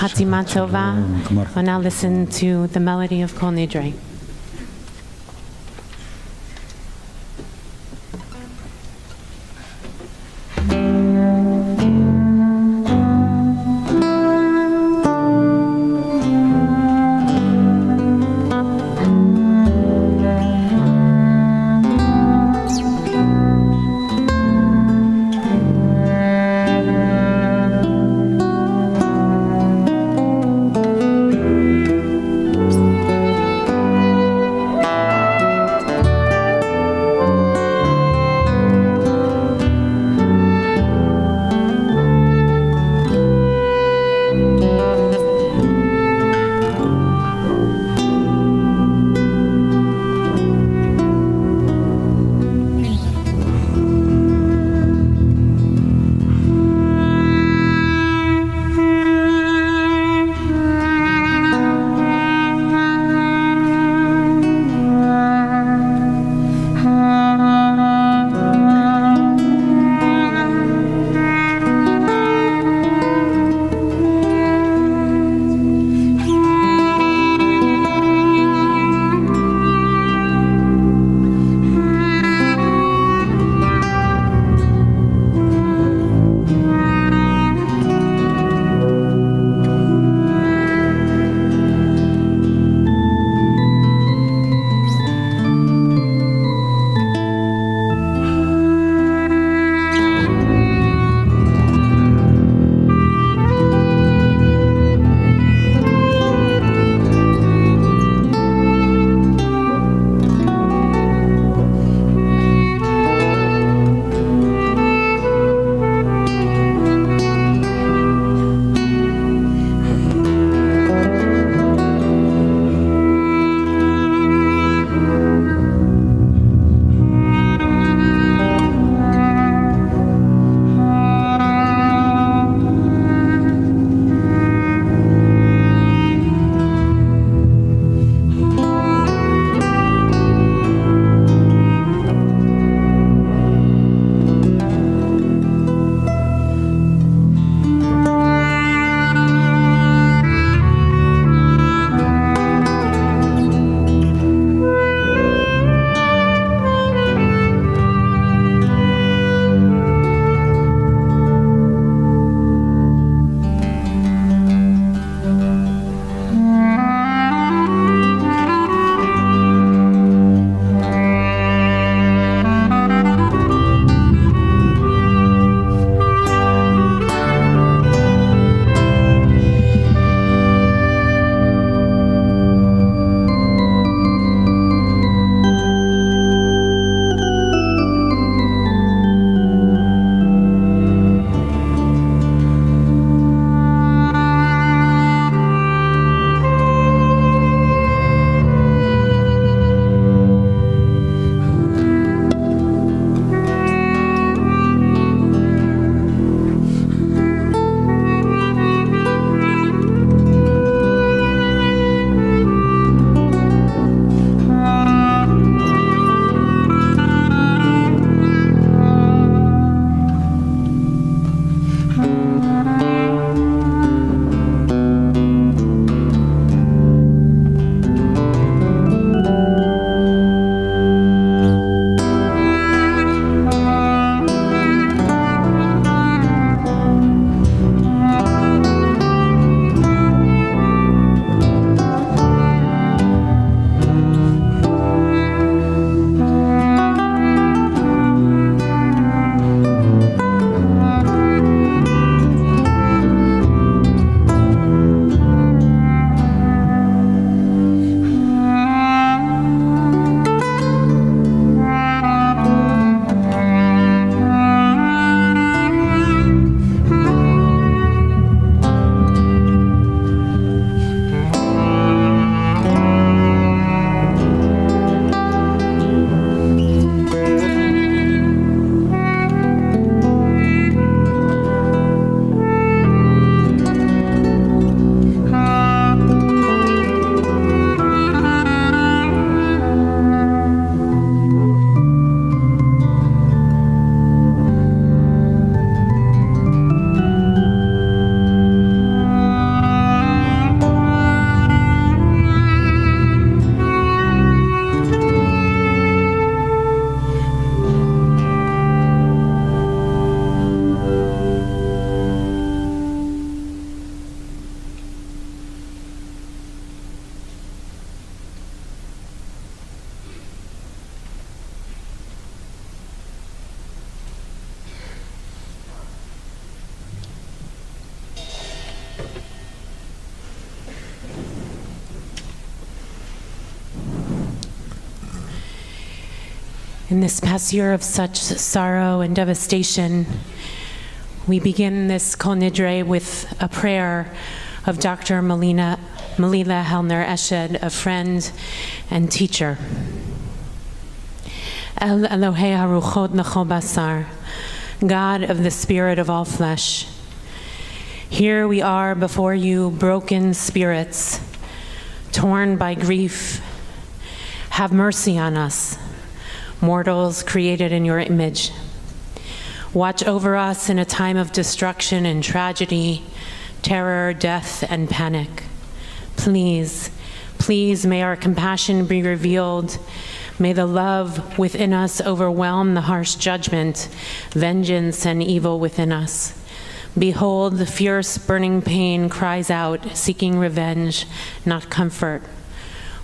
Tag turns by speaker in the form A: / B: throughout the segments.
A: Hatima Tova. We'll now listen to the melody of Kol Nidre. In this past year of such sorrow and devastation, we begin this Kol Nidre with a prayer of Dr. Malila Helner Eshed, a friend and teacher. El Elohei Haruchot Nechol Basar, God of the spirit of all flesh. Here we are before you, broken spirits, torn by grief. Have mercy on us, mortals created in your image. Watch over us in a time of destruction and tragedy, terror, death, and panic. Please, please, may our compassion be revealed. May the love within us overwhelm the harsh judgment, vengeance, and evil within us. Behold, the fierce burning pain cries out, seeking revenge, not comfort.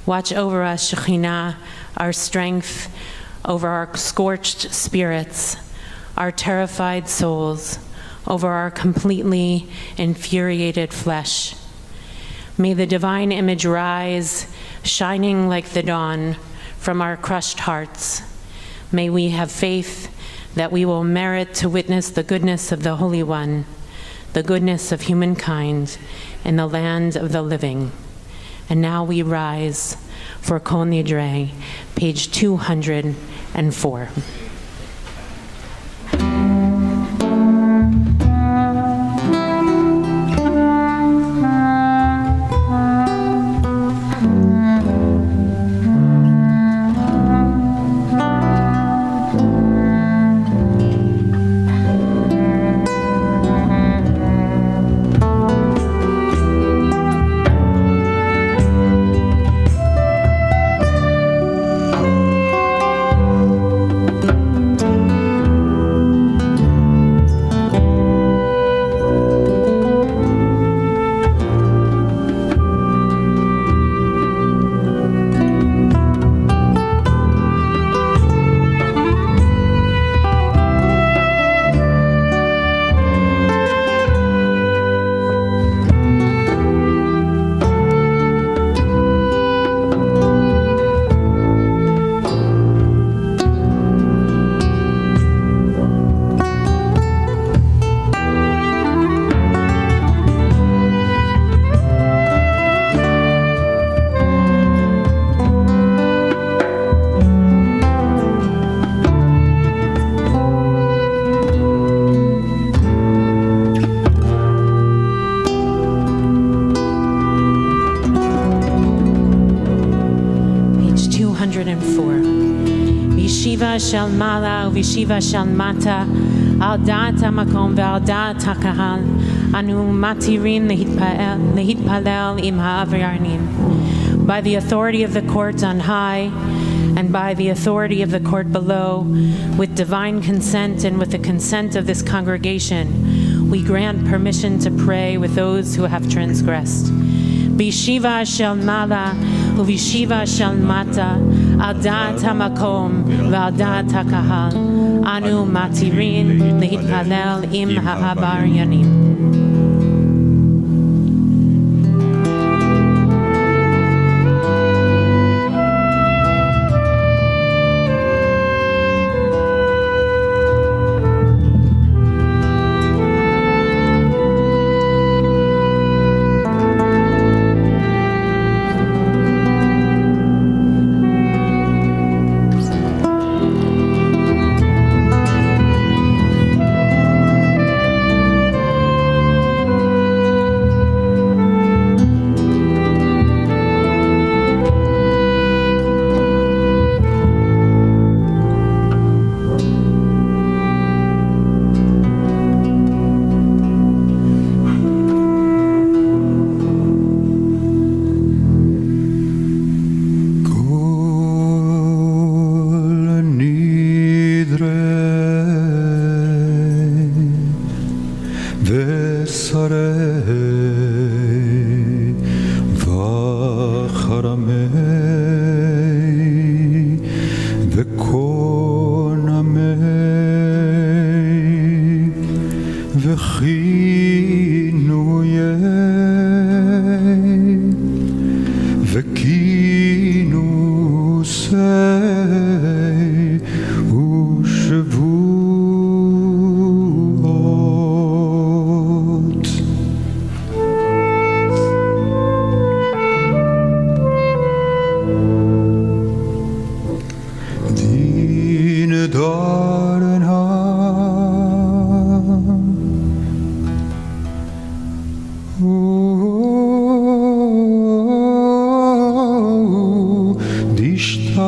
A: Watch over us, Shekhinah, our strength, over our scorched spirits, our terrified souls, over our completely infuriated flesh. May the divine image rise, shining like the dawn, from our crushed hearts. May we have faith that we will merit to witness the goodness of the Holy One, the goodness of humankind in the land of the living. And now we rise for Kol Nidre, page 204. Shel mala uvishiva shel mata al da'at hamakom ve'al da'at hakahal anu matirin lehitpalel im ha'avryanim. By the authority of the court on high and by the authority of the court below, with divine consent and with the consent of this congregation, we grant permission to pray with those who have transgressed. Bishiva shel mala uvishiva shel mata al da'at hamakom ve'al da'at hakahal anu matirin lehitpalel im ha'avryanim.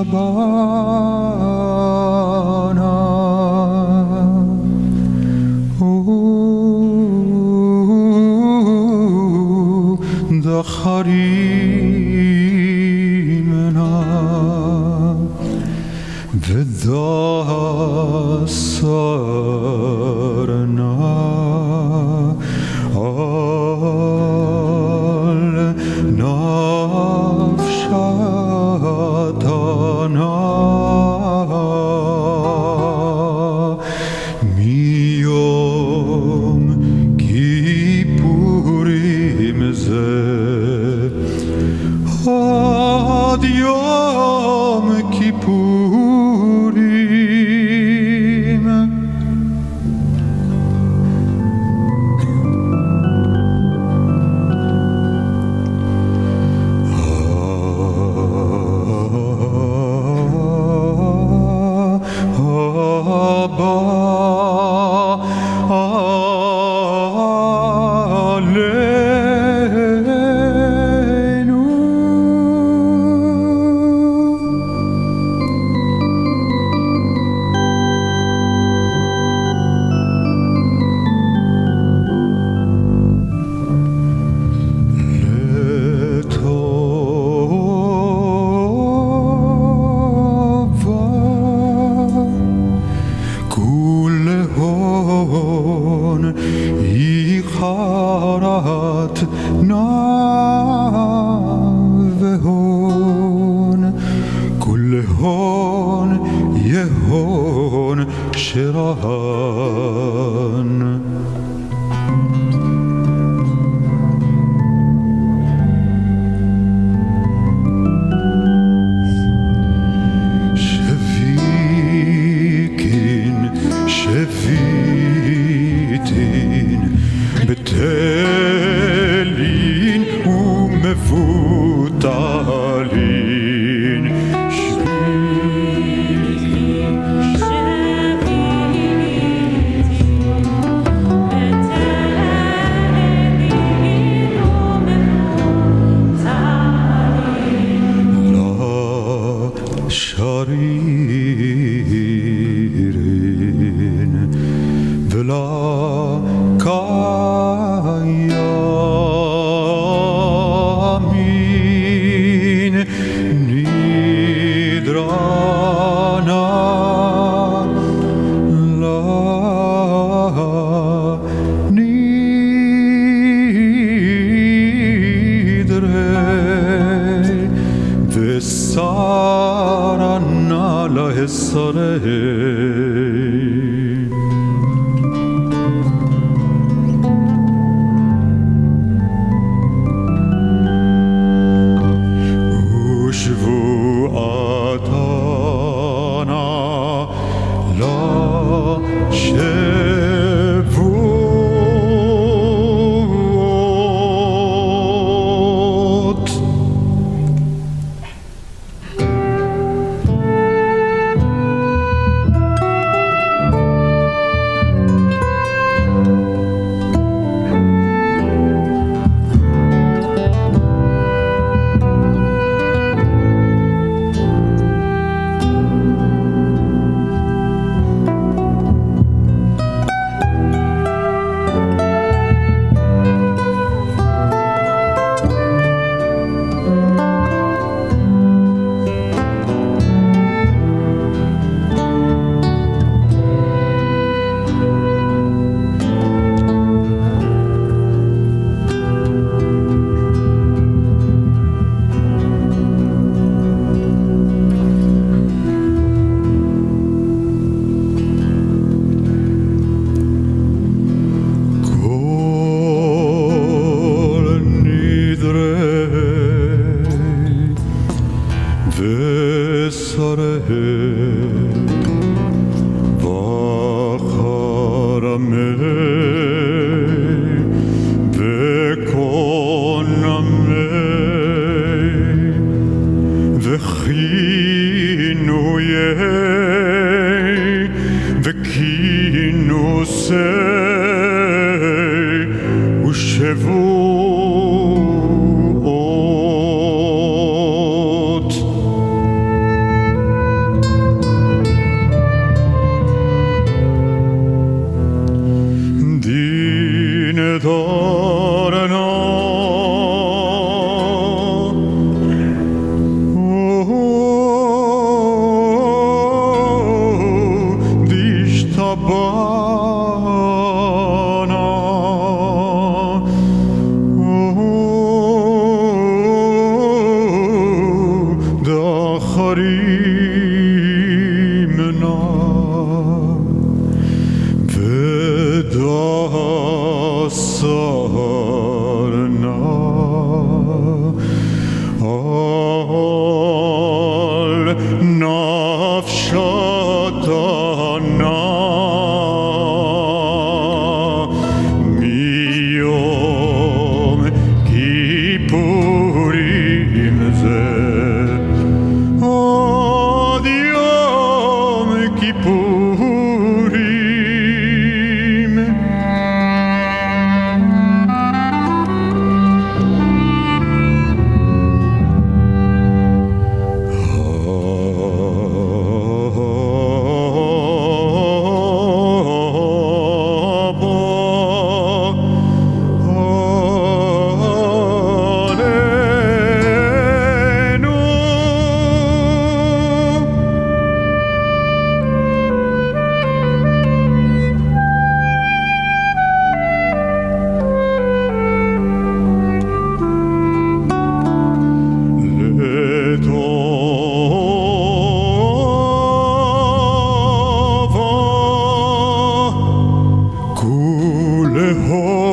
B: Shabana Dacharimena V'dasarna Al Nafshatana Miyom Kippurim Zeh Ad Yom Kippurim Abba ושבועות נפשתנה מיום כיפורים זה עד יום כיפורים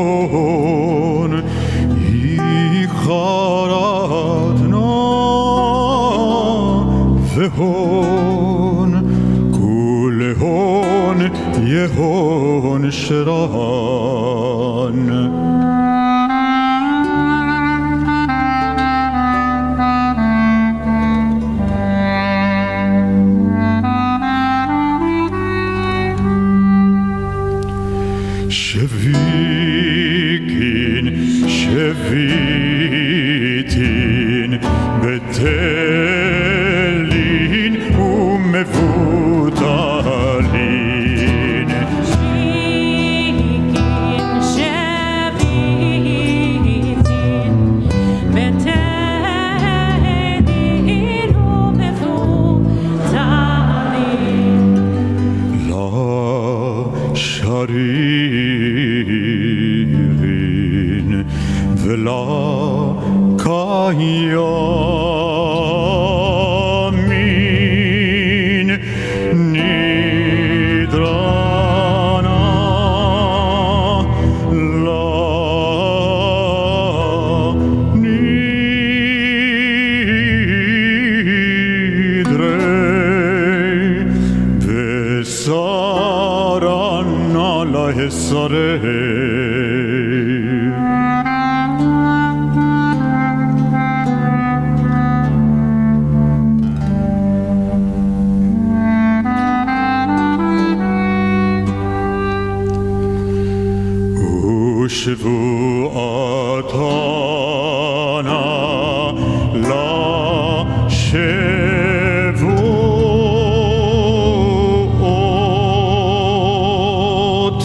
B: כולהון יחרדנה והון כולהון יהון שרן שוויקין שוויתין בטלין ומבוטלין שרירין ולקיימין נדרנה לנדרי ושרנה להסרי שבועתנה לשבועות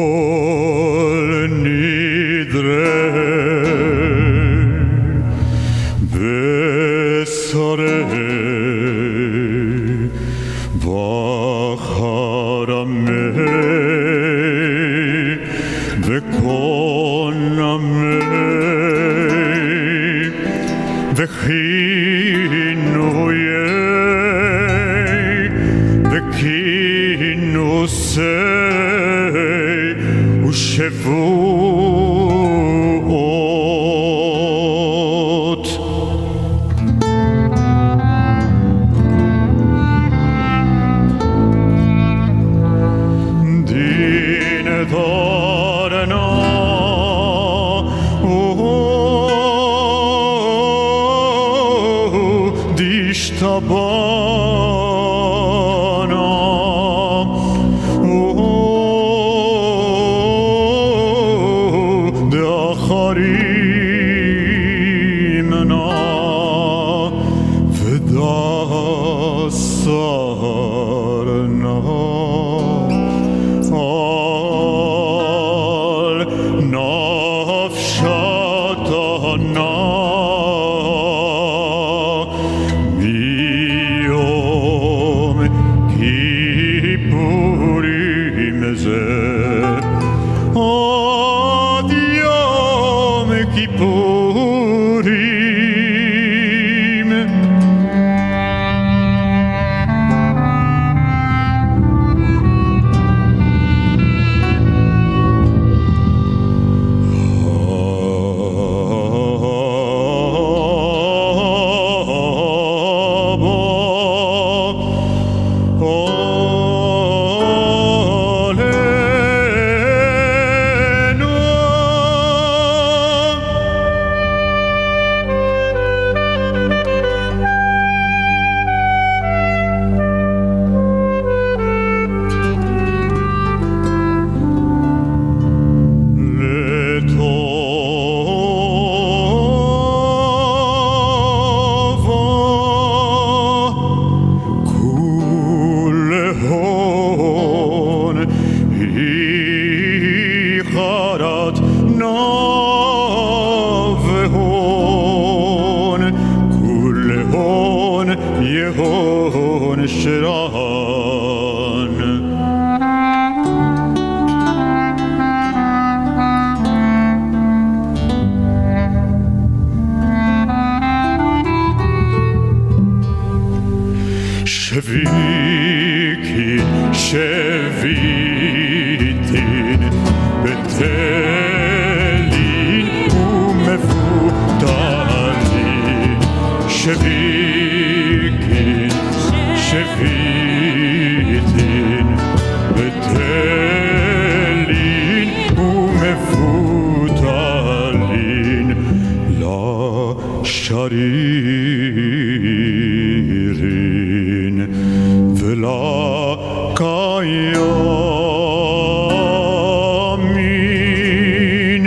B: Kol Nidre besare vacharame vekoname vechinuye vekinusei ושבועות השתבנה דאחרים נא ודסרנה על נפשתנה מיום כיפורים זה עד יום כיפורים שביקים שביתין בטלין ומפותלין שביקים שביתין בטלין ומפותלין לשרירין ולקיימין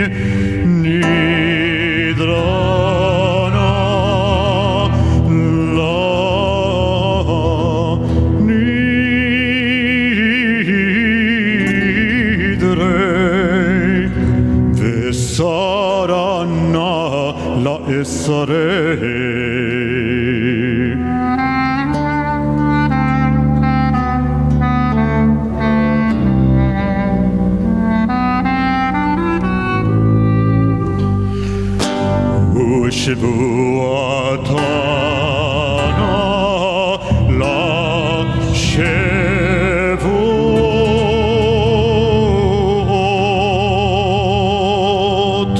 B: נדרנה לנדרי וסרנה לאסרי שבועתנה לשבועות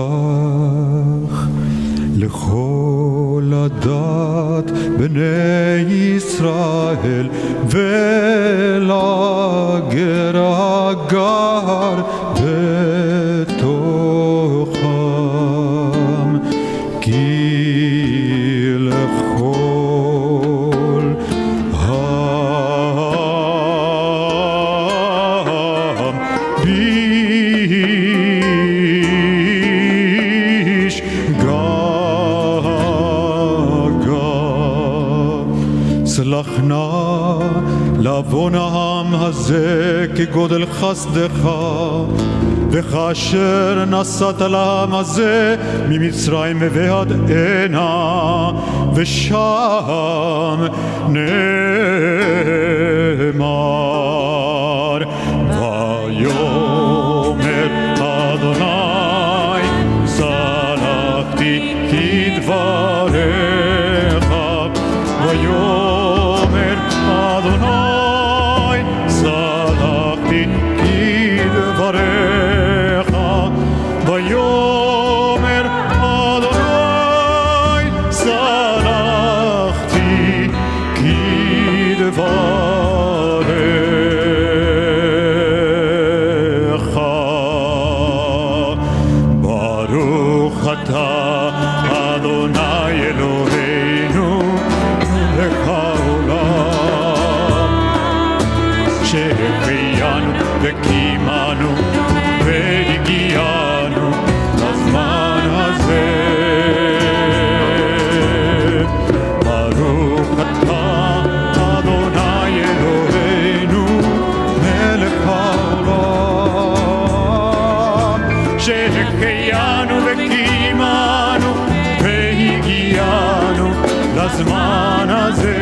B: ונסלח לכל הדת בני ישראל ולגר הגר בתוכם כי לכל העם ביש סלח נא לעוון העם הזה כגודל חסדך וכאשר נסעת לעם הזה ממצרים ועד הנה ושם נאמר ויאמר אדוני סלחתי כדבריך ויאמר אדוני סלחתי כדבריך ויאמר אדוני סלחתי וקיימנו והגיענו לזמן הזה. ברוך אתה אדוני אלוהינו מלך העולם שהחיינו וקיימנו והגיענו לזמן הזה.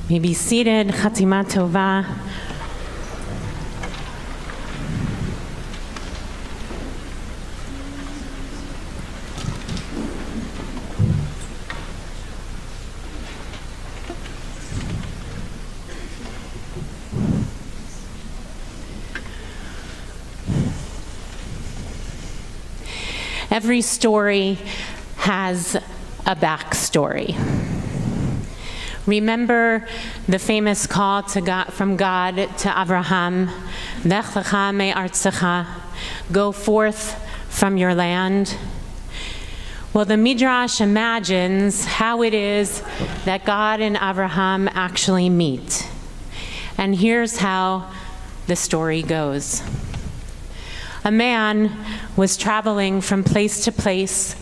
A: May be seated. Chatima Tova. Every story has a backstory. Remember the famous call to God, from God to Abraham, Lech lecha me'artzecha, go forth from your land. Well, the Midrash imagines how it is that God and Abraham actually meet. And here's how the story goes. A man was traveling from place to place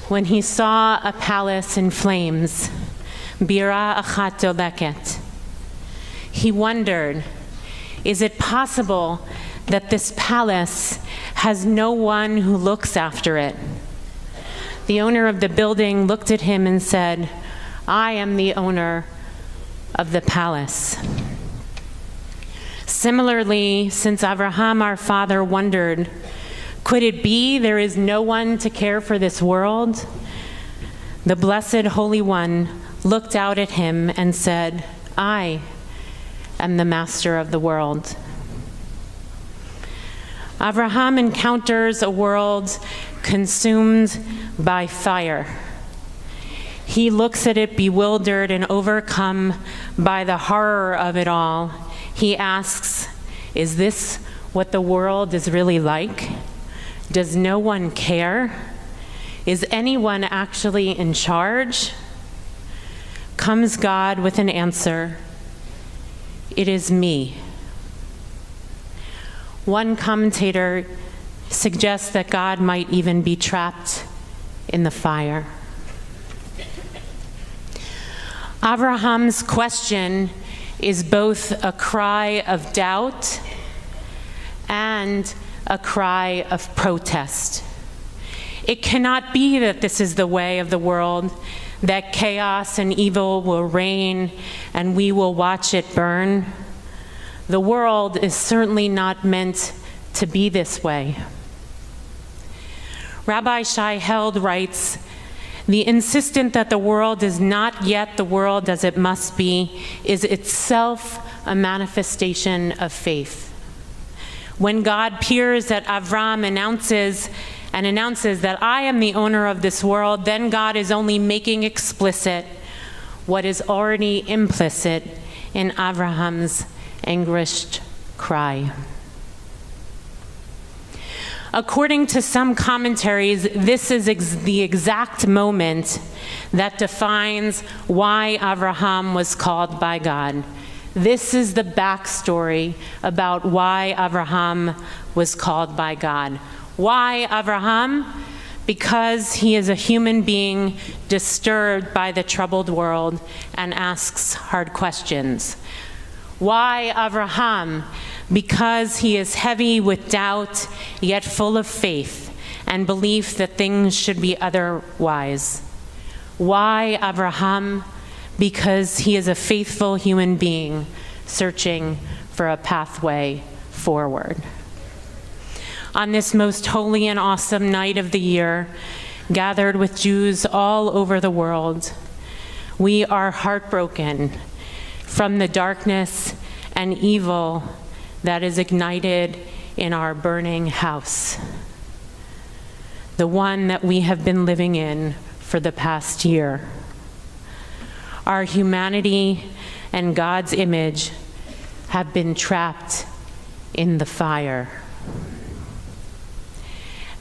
A: when he saw a palace in flames, Bira achat doleket. He wondered, is it possible that this palace has no one who looks after it? The owner of the building looked at him and said, I am the owner of the palace. Similarly, since Abraham, our father, wondered, could it be there is no one to care for this world? The Blessed Holy One looked out at him and said, I am the master of the world. Abraham encounters a world consumed by fire. He looks at it bewildered and overcome by the horror of it all. He asks, is this what the world is really like? Does no one care? Is anyone actually in charge? Comes God with an answer, it is me. One commentator suggests that God might even be trapped in the fire. Abraham's question is both a cry of doubt and a cry of protest. It cannot be that this is the way of the world, that chaos and evil will reign and we will watch it burn. The world is certainly not meant to be this way. Rabbi Shai Held writes, the insistence that the world is not yet the world as it must be is itself a manifestation of faith. When God peers at Avram and announces that I am the owner of this world, then God is only making explicit what is already implicit in Abraham's anguished cry. According to some commentaries, this is the exact moment that defines why Abraham was called by God. This is the backstory about why Abraham was called by God. Why Abraham? Because he is a human being disturbed by the troubled world and asks hard questions. Why Abraham? Because he is heavy with doubt, yet full of faith and belief that things should be otherwise. Why Abraham? Because he is a faithful human being searching for a pathway forward. On this most holy and awesome night of the year, gathered with Jews all over the world, we are heartbroken from the darkness and evil that is ignited in our burning house, the one that we have been living in for the past year. Our humanity and God's image have been trapped in the fire.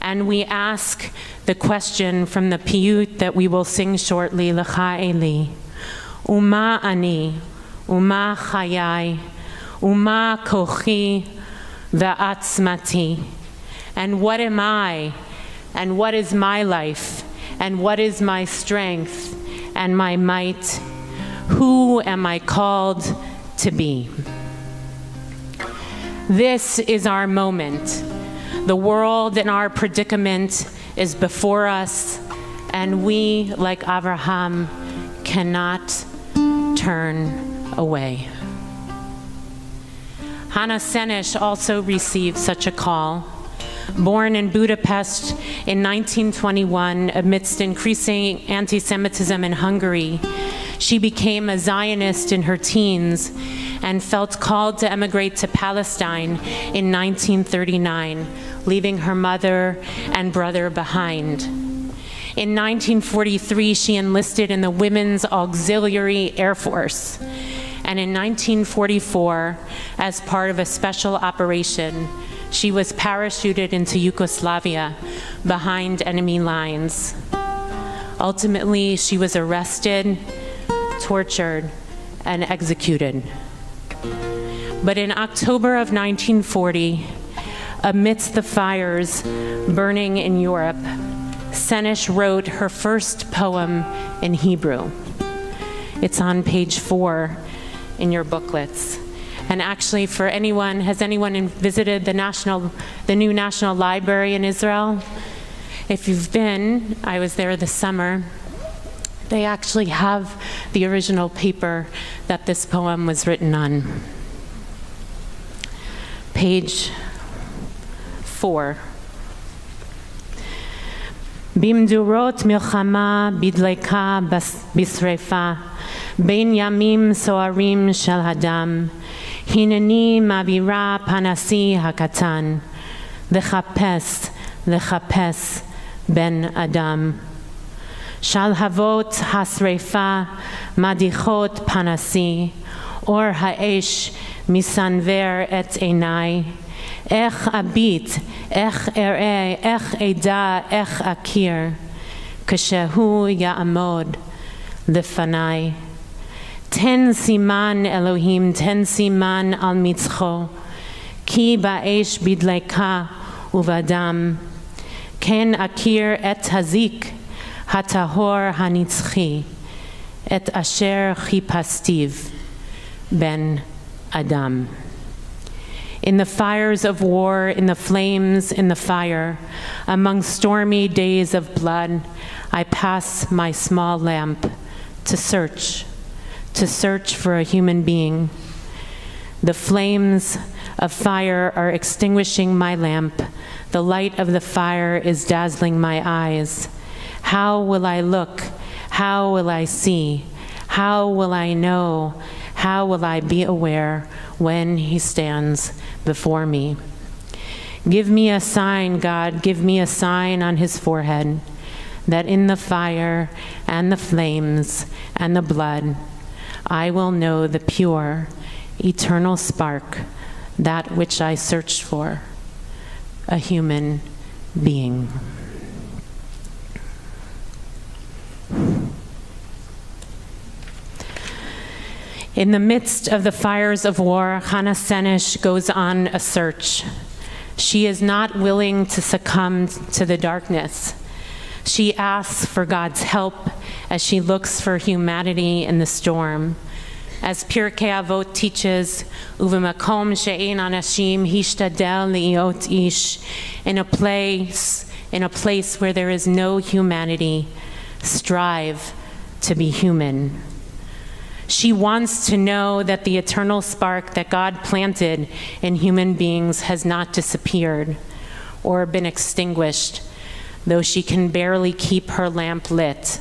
A: And we ask the question from the piyut that we will sing shortly, Lecha Eli, Uma ani, Uma chayai, Uma kochi va'atzmati. And what am I? And what is my life? And what is my strength and my might? Who am I called to be? This is our moment. The world and our predicament is before us, and we, like Abraham, cannot turn away. Hannah Senesh also received such a call. Born in Budapest in 1921 amidst increasing anti-Semitism in Hungary, she became a Zionist in her teens and felt called to emigrate to Palestine in 1939, leaving her mother and brother behind. In 1943, she enlisted in the Women's Auxiliary Air Force. And in 1944, as part of a special operation, she was parachuted into Yugoslavia behind enemy lines. Ultimately, she was arrested, tortured, and executed. But in October of 1940, amidst the fires burning in Europe, Senesh wrote her first poem in Hebrew. It's on page 4 in your booklets. And actually, for anyone, has anyone visited the new National Library in Israel? If you've been, I was there this summer, they actually have the original paper that this poem was written on. Page 4. Bimdurot milchama bidleka bisrefa, ben yamim soarim shel hadam, hineni mavira panasi hakatan, lechapes ben adam. Shalhavot hasrefa madichot panasi, or haesh misanver et einai. Ech abit, ech ere, ech eda, ech akir, kashehu ya'amod lefanai. Ten siman Elohim, ten siman al mitzcho, ki ba'esh bidleka uvadam, ken akir et hazik, hatahor hanitzchi, et asher chipastiv, ben Adam. In the fires of war, in the flames, in the fire, among stormy days of blood, I pass my small lamp to search for a human being. The flames of fire are extinguishing my lamp. The light of the fire is dazzling my eyes. How will I look? How will I see? How will I know? How will I be aware when he stands before me? Give me a sign, God, give me a sign on his forehead, that in the fire and the flames and the blood, I will know the pure, eternal spark, that which I searched for, a human being. In the midst of the fires of war, Hannah Senesh goes on a search. She is not willing to succumb to the darkness. She asks for God's help as she looks for humanity in the storm. As Pirkei Avot teaches, "Uvemakom she'ein anashim hishtadel li'ot ish," in a place where there is no humanity, strive to be human. She wants to know that the eternal spark that God planted in human beings has not disappeared or been extinguished, though she can barely keep her lamp lit,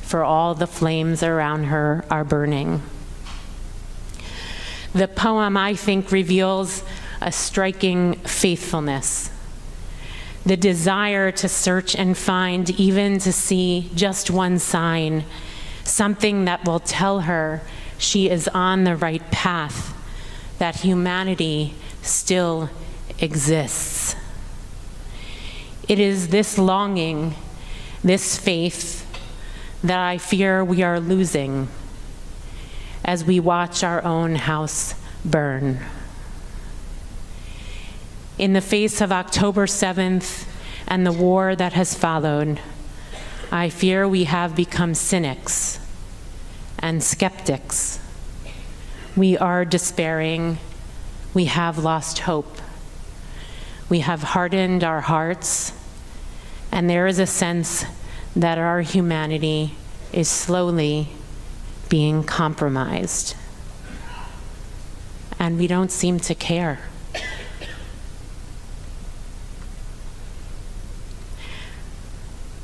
A: for all the flames around her are burning. The poem, I think, reveals a striking faithfulness, the desire to search and find, even to see just one sign, something that will tell her she is on the right path, that humanity still exists. It is this longing, this faith, that I fear we are losing as we watch our own house burn. In the face of October 7th and the war that has followed, I fear we have become cynics and skeptics. We are despairing. We have lost hope. We have hardened our hearts, and there is a sense that our humanity is slowly being compromised. And we don't seem to care.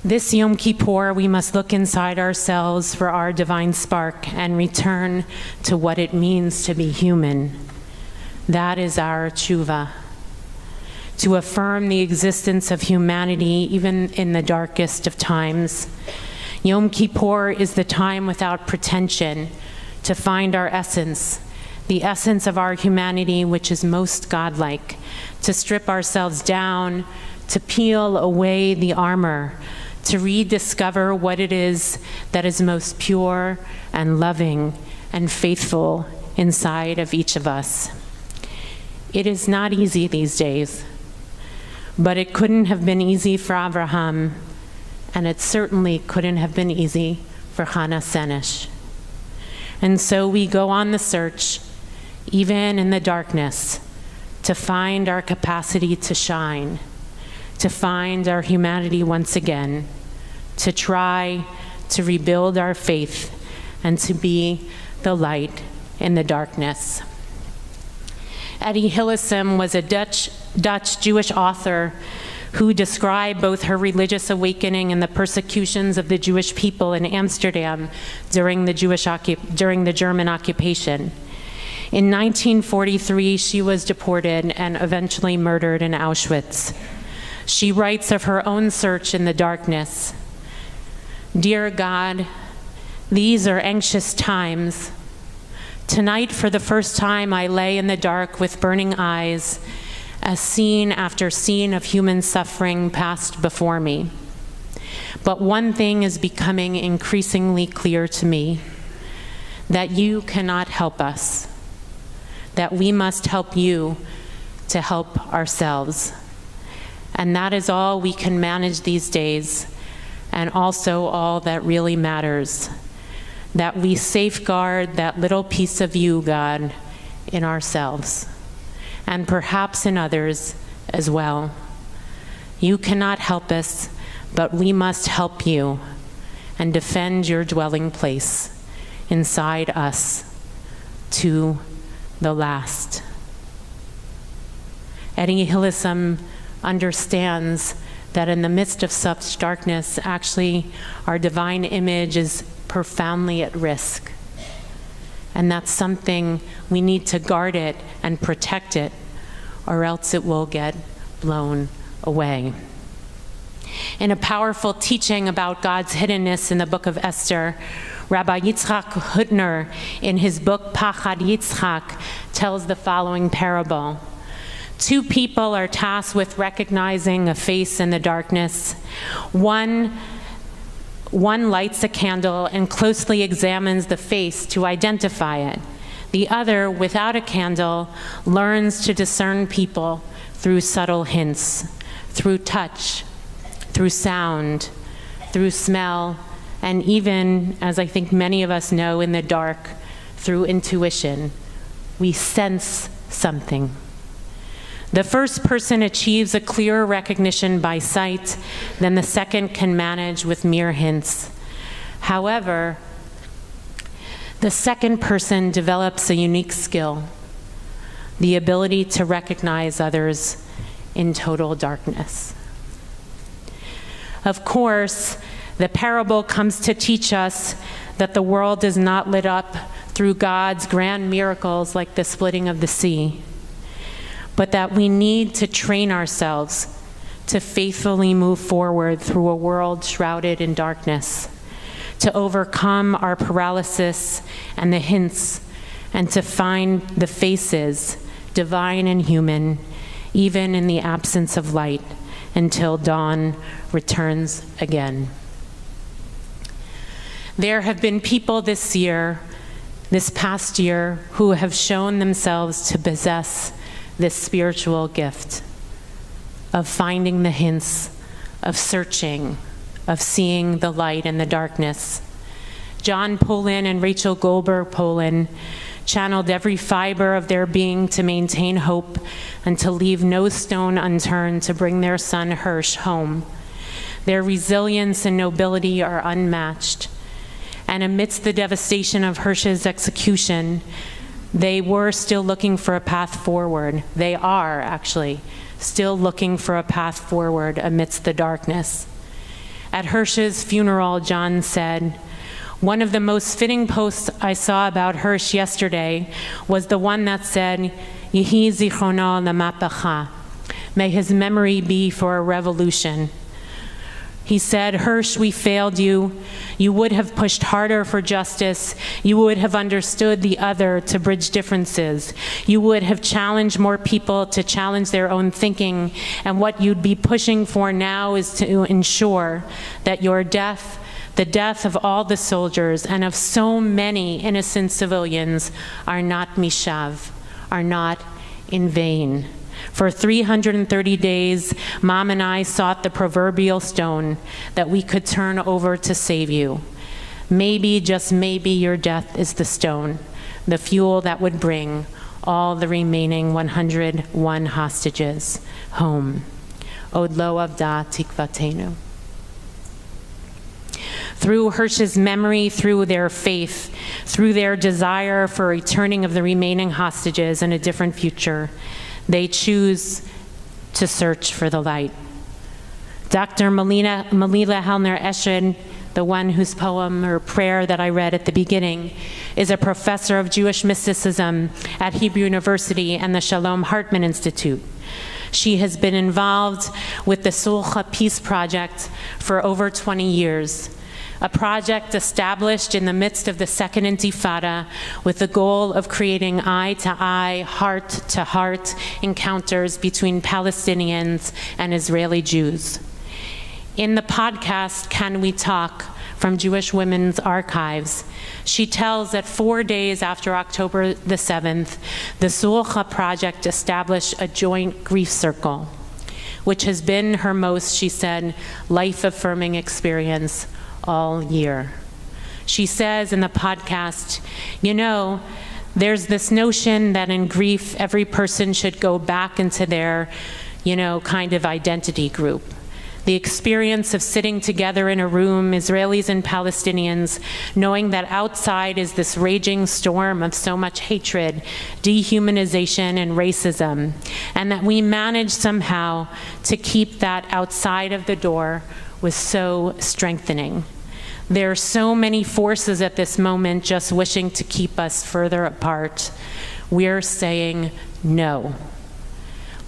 A: This Yom Kippur, we must look inside ourselves for our divine spark and return to what it means to be human. That is our tshuva, to affirm the existence of humanity even in the darkest of times. Yom Kippur is the time without pretension to find our essence, the essence of our humanity, which is most godlike, to strip ourselves down, to peel away the armor, to rediscover what it is that is most pure and loving and faithful inside of each of us. It is not easy these days, but it couldn't have been easy for Abraham, and it certainly couldn't have been easy for Hannah Senesh. And so we go on the search, even in the darkness, to find our capacity to shine, to find our humanity once again, to try to rebuild our faith, and to be the light in the darkness. Eddie Hillesum was a Dutch Jewish author who described both her religious awakening and the persecutions of the Jewish people in Amsterdam during the German occupation. In 1943, she was deported and eventually murdered in Auschwitz. She writes of her own search in the darkness. "Dear God, these are anxious times. Tonight, for the first time, I lay in the dark with burning eyes, as scene after scene of human suffering passed before me. But one thing is becoming increasingly clear to me, that you cannot help us, that we must help you to help ourselves. And that is all we can manage these days, and also all that really matters, that we safeguard that little piece of you, God, in ourselves, and perhaps in others as well. You cannot help us, but we must help you and defend your dwelling place inside us to the last." Eddie Hillesum understands that in the midst of such darkness, actually, our divine image is profoundly at risk. And that's something we need to guard it and protect it, or else it will get blown away. In a powerful teaching about God's hiddenness in the book of Esther, Rabbi Yitzchak Hutner, in his book Pachad Yitzchak, tells the following parable. Two people are tasked with recognizing a face in the darkness. One lights a candle and closely examines the face to identify it. The other, without a candle, learns to discern people through subtle hints, through touch, through sound, through smell, and even, as I think many of us know, in the dark, through intuition. We sense something. The first person achieves a clearer recognition by sight than the second can manage with mere hints. However, the second person develops a unique skill, the ability to recognize others in total darkness. Of course, the parable comes to teach us that the world is not lit up through God's grand miracles like the splitting of the sea, but that we need to train ourselves to faithfully move forward through a world shrouded in darkness, to overcome our paralysis and the hints, and to find the faces, divine and human, even in the absence of light, until dawn returns again. There have been people this past year, who have shown themselves to possess this spiritual gift of finding the hints, of searching, of seeing the light in the darkness. John Polin and Rachel Goldberg Polin channeled every fiber of their being to maintain hope and to leave no stone unturned to bring their son Hirsch home. Their resilience and nobility are unmatched. And amidst the devastation of Hirsch's execution, they were still looking for a path forward. They are, actually, still looking for a path forward amidst the darkness. At Hirsch's funeral, John said, "One of the most fitting posts I saw about Hirsch yesterday was the one that said, Yehi zichrono lamapacha. May his memory be for a revolution." He said, "Hirsch, we failed you. You would have pushed harder for justice. You would have understood the other to bridge differences. You would have challenged more people to challenge their own thinking. And what you'd be pushing for now is to ensure that your death, the death of all the soldiers and of so many innocent civilians, are not mishav, are not in vain. For 330 days, Mom and I sought the proverbial stone that we could turn over to save you. Maybe, just maybe, your death is the stone, the fuel that would bring all the remaining 101 hostages home. Od lo avda tikvatenu. Through Hirsch's memory, through their faith, through their desire for returning of the remaining hostages and a different future, they choose to search for the light. Dr. Malila Helner Eshed, the one whose poem or prayer that I read at the beginning, is a professor of Jewish mysticism at Hebrew University and the Shalom Hartman Institute. She has been involved with the Sulcha Peace Project for over 20 years, a project established in the midst of the Second Intifada with the goal of creating eye-to-eye, heart-to-heart encounters between Palestinians and Israeli Jews. In the podcast, Can We Talk, from Jewish Women's Archives, she tells that 4 days after October the 7th, the Sulcha Project established a joint grief circle, which has been her most, she said, life-affirming experience all year. She says in the podcast, you know, there's this notion that in grief, every person should go back into their, kind of identity group. The experience of sitting together in a room, Israelis and Palestinians, knowing that outside is this raging storm of so much hatred, dehumanization, and racism, and that we manage somehow to keep that outside of the door was so strengthening. There are so many forces at this moment just wishing to keep us further apart. We're saying no.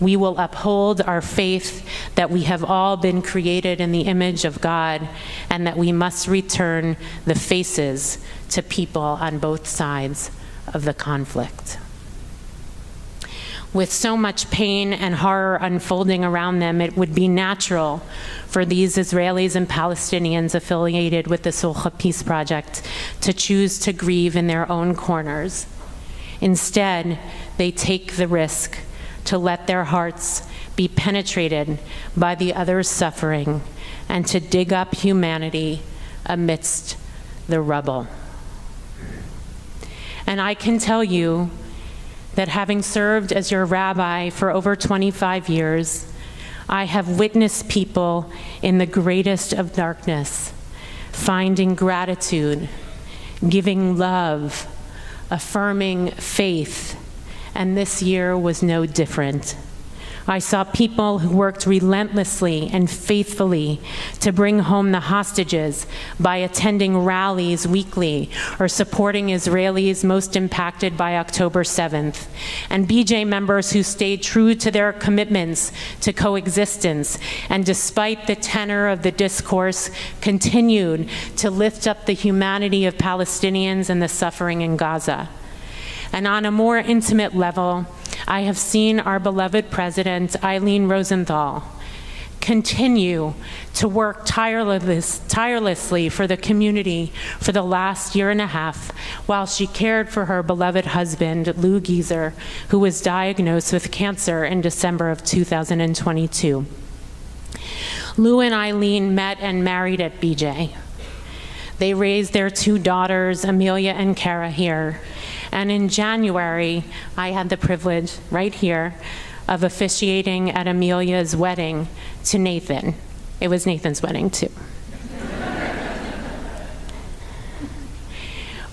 A: We will uphold our faith that we have all been created in the image of God and that we must return the faces to people on both sides of the conflict. With so much pain and horror unfolding around them, it would be natural for these Israelis and Palestinians affiliated with the Sulcha Peace Project to choose to grieve in their own corners. Instead, they take the risk to let their hearts be penetrated by the other's suffering and to dig up humanity amidst the rubble. And I can tell you that having served as your rabbi for over 25 years, I have witnessed people in the greatest of darkness finding gratitude, giving love, affirming faith, and this year was no different. I saw people who worked relentlessly and faithfully to bring home the hostages by attending rallies weekly or supporting Israelis most impacted by October 7th, and BJ members who stayed true to their commitments to coexistence and despite the tenor of the discourse continued to lift up the humanity of Palestinians and the suffering in Gaza. And on a more intimate level, I have seen our beloved President, Eileen Rosenthal, continue to work tirelessly for the community for the last year and a half while she cared for her beloved husband, Lou Gieser, who was diagnosed with cancer in December of 2022. Lou and Eileen met and married at BJ. They raised their two daughters, Amelia and Kara, here. And in January, I had the privilege, right here, of officiating at Amelia's wedding to Nathan. It was Nathan's wedding, too.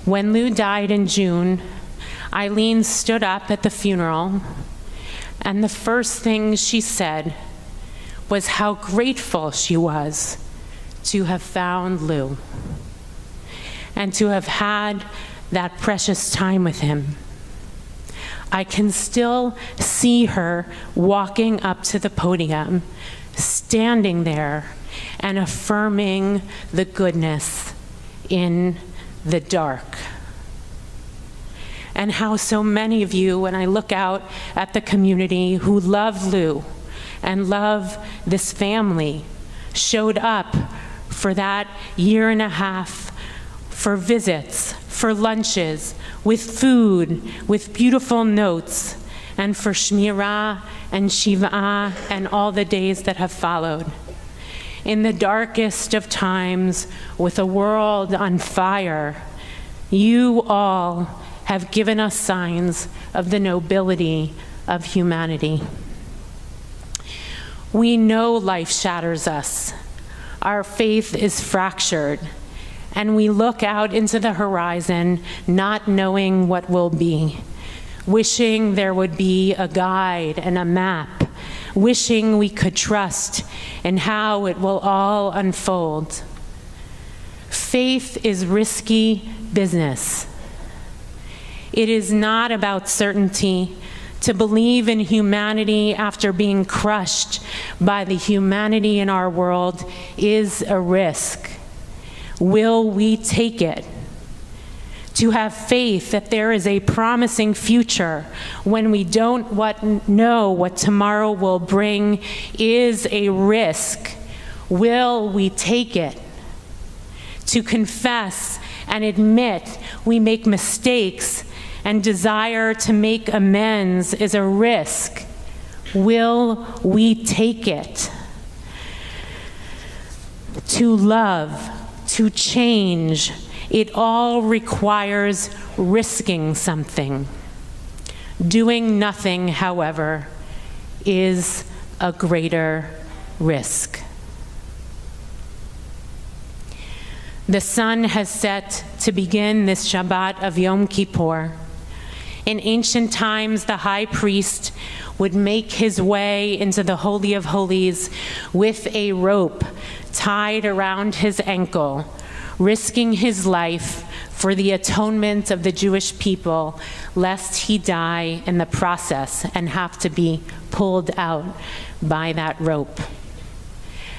A: When Lou died in June, Eileen stood up at the funeral, and the first thing she said was how grateful she was to have found Lou and to have had that precious time with him. I can still see her walking up to the podium, standing there and affirming the goodness in the dark. And how so many of you, when I look out at the community who love Lou and love this family, showed up for that year and a half for visits, for lunches, with food, with beautiful notes, and for Shmirah and Shiv'ah and all the days that have followed. In the darkest of times, with a world on fire, you all have given us signs of the nobility of humanity. We know life shatters us. Our faith is fractured, and we look out into the horizon not knowing what will be, wishing there would be a guide and a map, wishing we could trust in how it will all unfold. Faith is risky business. It is not about certainty. To believe in humanity after being crushed by the humanity in our world is a risk. Will we take it? To have faith that there is a promising future when we don't know what tomorrow will bring is a risk. Will we take it? To confess and admit we make mistakes and desire to make amends is a risk. Will we take it? To love, to change, it all requires risking something. Doing nothing, however, is a greater risk. The sun has set to begin this Shabbat of Yom Kippur. In ancient times, the high priest would make his way into the Holy of Holies with a rope tied around his ankle, risking his life for the atonement of the Jewish people, lest he die in the process and have to be pulled out by that rope.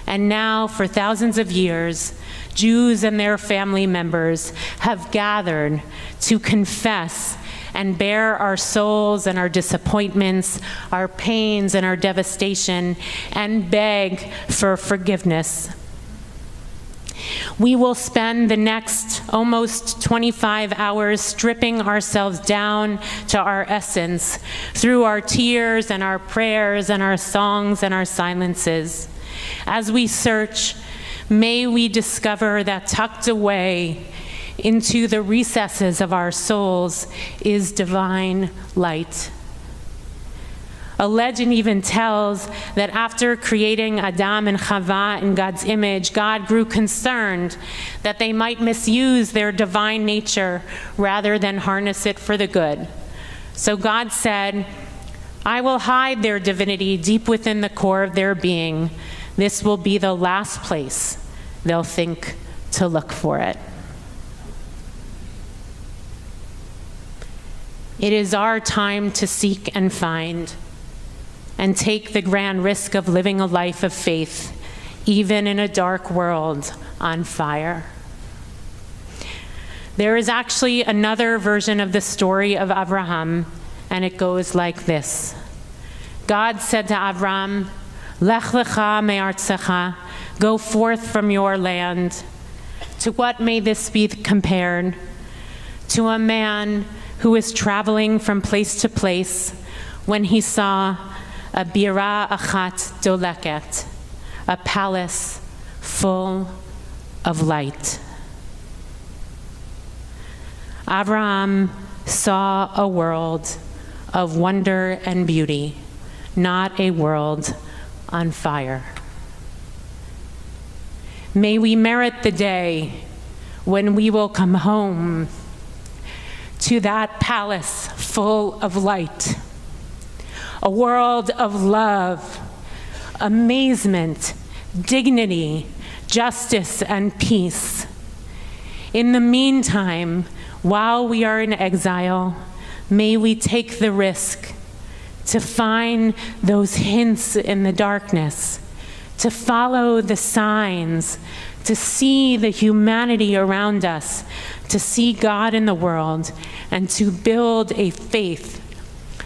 A: And now, for thousands of years, Jews and their family members have gathered to confess and bear our souls and our disappointments, our pains and our devastation, and beg for forgiveness. We will spend the next almost 25 hours stripping ourselves down to our essence through our tears and our prayers and our songs and our silences. As we search, may we discover that tucked away into the recesses of our souls is divine light. A legend even tells that after creating Adam and Chava in God's image, God grew concerned that they might misuse their divine nature rather than harness it for the good. So God said, I will hide their divinity deep within the core of their being. This will be the last place they'll think to look for it. It is our time to seek and find, and take the grand risk of living a life of faith, even in a dark world on fire. There is actually another version of the story of Abraham, and it goes like this. God said to Abraham, Lech lecha me'artzecha, go forth from your land. To what may this be compared? To a man who was traveling from place to place when he saw a bira achat doleket, a palace full of light. Abraham saw a world of wonder and beauty, not a world on fire. May we merit the day when we will come home to that palace full of light, a world of love, amazement, dignity, justice, and peace. In the meantime, while we are in exile, may we take the risk to find those hints in the darkness, to follow the signs, to see the humanity around us, to see God in the world, and to build a faith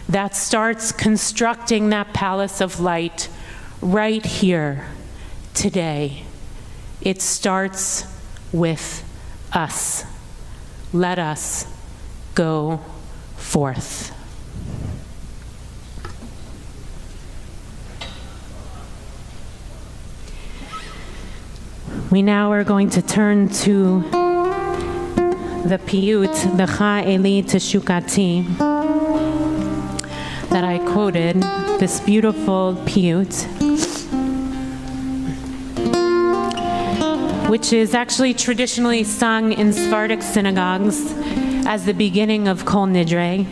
A: that starts constructing that palace of light right here, today. It starts with us. Let us go forth. We now are going to turn to the piyut, Lecha Eli Teshukati, that I quoted, this beautiful piyut, which is actually traditionally sung in Sephardic synagogues as the beginning of Kol Nidre.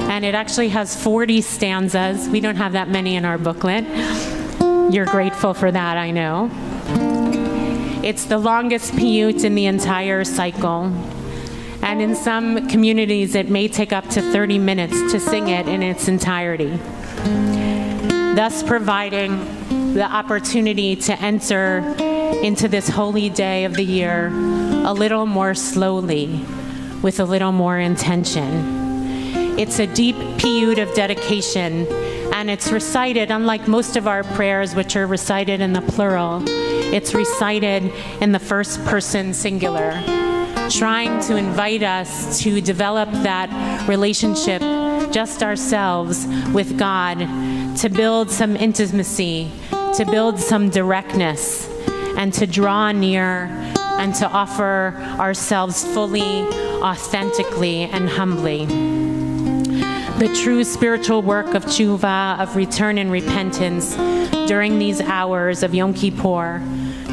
A: And it actually has 40 stanzas. We don't have that many in our booklet. You're grateful for that, I know. It's the longest piyut in the entire cycle. And in some communities, it may take up to 30 minutes to sing it in its entirety, thus providing the opportunity to enter into this holy day of the year a little more slowly, with a little more intention. It's a deep piyut of dedication, and it's recited, unlike most of our prayers, which are recited in the plural, it's recited in the first person singular, trying to invite us to develop that relationship, just ourselves, with God, to build some intimacy, to build some directness, and to draw near and to offer ourselves fully, authentically, and humbly. The true spiritual work of tshuva, of return and repentance during these hours of Yom Kippur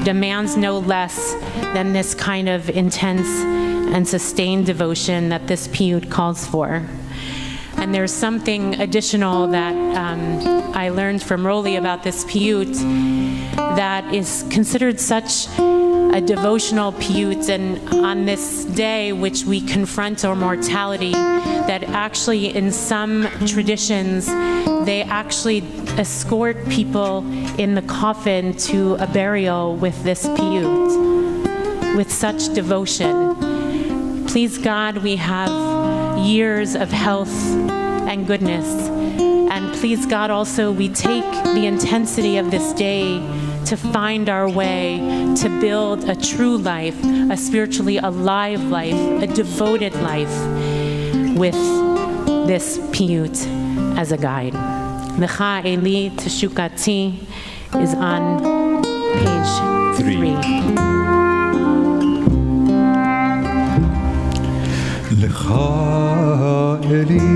A: demands no less than this kind of intense and sustained devotion that this piyut calls for. And there's something additional that I learned from Roli about this piyut that is considered such a devotional piyut, and on this day which we confront our mortality, that actually in some traditions they actually escort people in the coffin to a burial with this piyut, with such devotion. Please God, we have years of health and goodness, and please God also we take the intensity of this day to find our way to build a true life, a spiritually alive life, a devoted life with this piyut as a guide. Lecha Eli Teshukati is on page 3.
B: Lecha Eli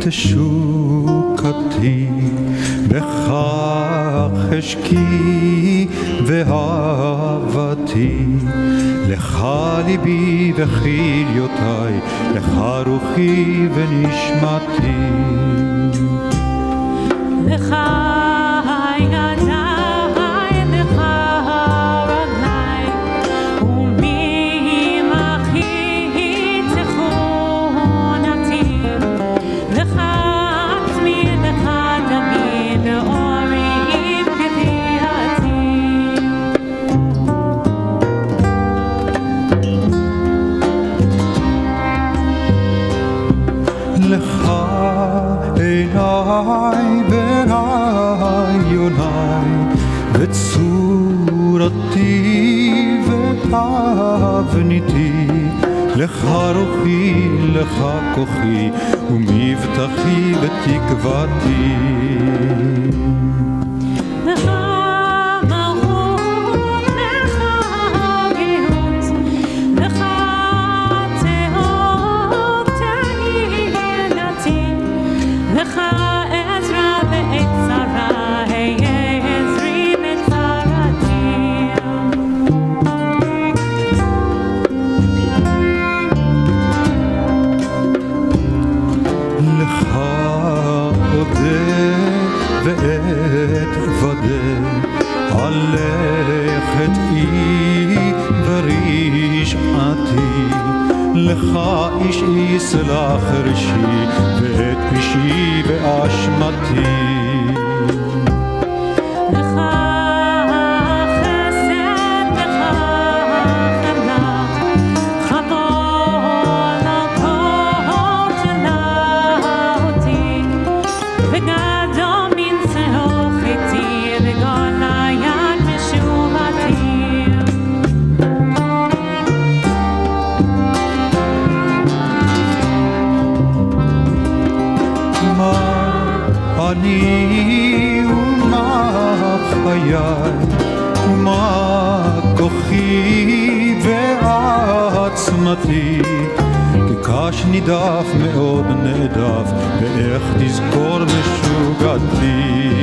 B: Teshukati Bechach חשקי ואהבתי, לך ליבי וכליותיי, לך רוחי ונשמתי. לך ידיי, לך רגליי, וממחי תכונתי, לך עצמי, לך דמי, ואורי לך עיניי ורעיוניי וצורתי ותבניתי, לך רוחי, לך כוחי ומבטחי ותקוותי. לך אישי סלח ראשי ואת פשעי ואשמתי. לך חסד, לך חמלה, חמול על כל תלה אותי, וגדול מנצחו חטאי וגול היד משובתי. אני ומה חיי ומה
C: כוחי ועצמתי, כקש נידף מאוד נעדף, ואיך תזכור משוגעתי.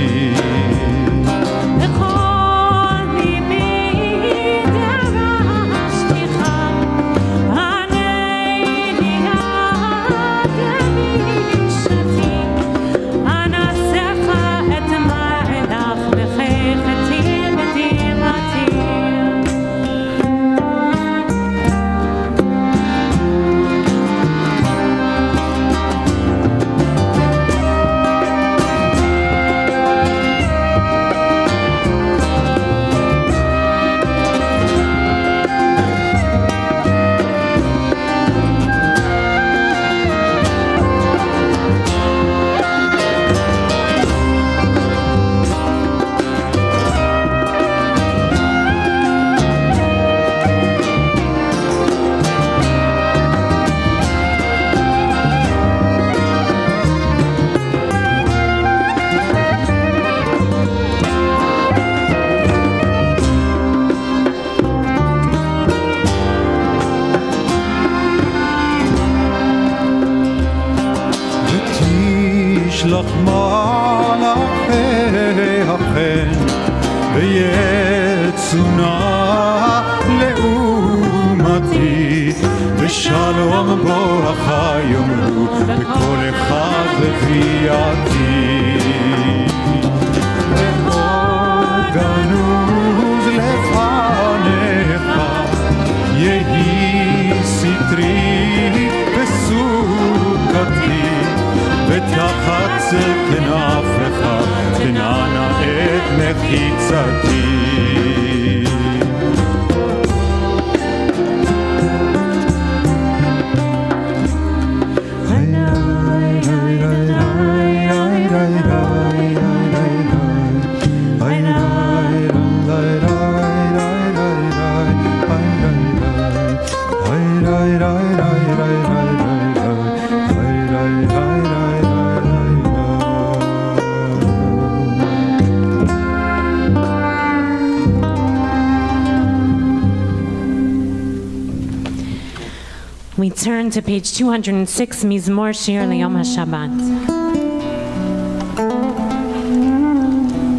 A: We turn to page 206, Mizmor Shir L'Yom HaShabbat.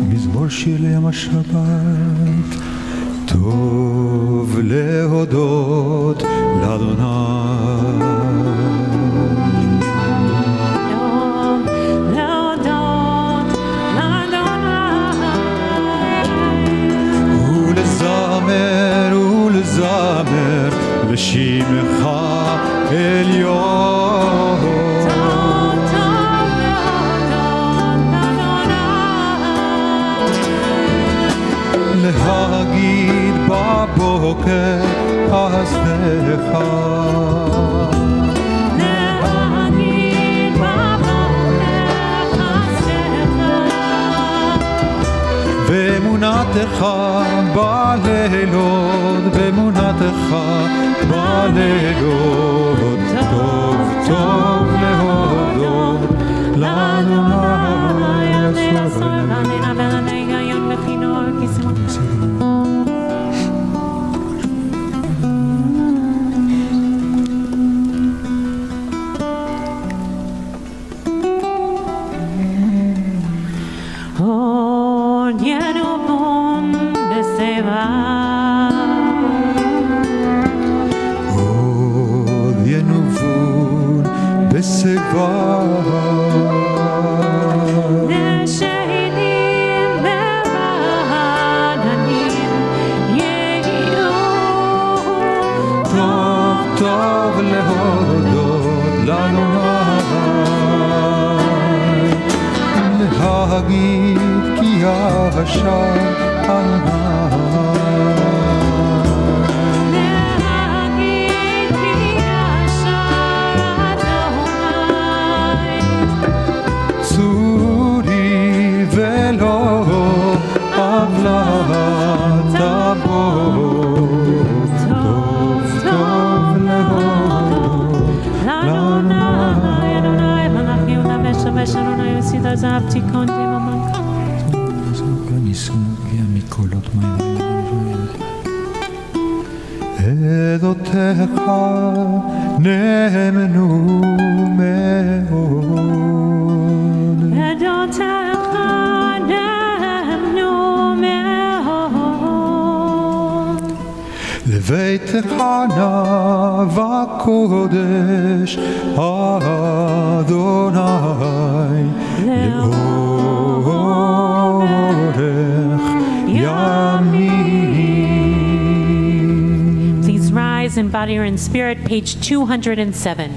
C: מזמור שיר ליום השבת, טוב להודות לאדוני. ולזמר לשמך עליון. להגיד בבוקר אסתך,
B: להגיד בבוקר אסתך,
C: ואמונתך בלילות, ואמונתך בלילות, טוב טוב להודות לאדוני ישוע. עדותיך נאמנו מאוד.
B: עדותיך נאמנו מאוד.
C: לביתך נא וקודש אדוני לאורך ימים.
A: Please rise in body or in spirit, page 207.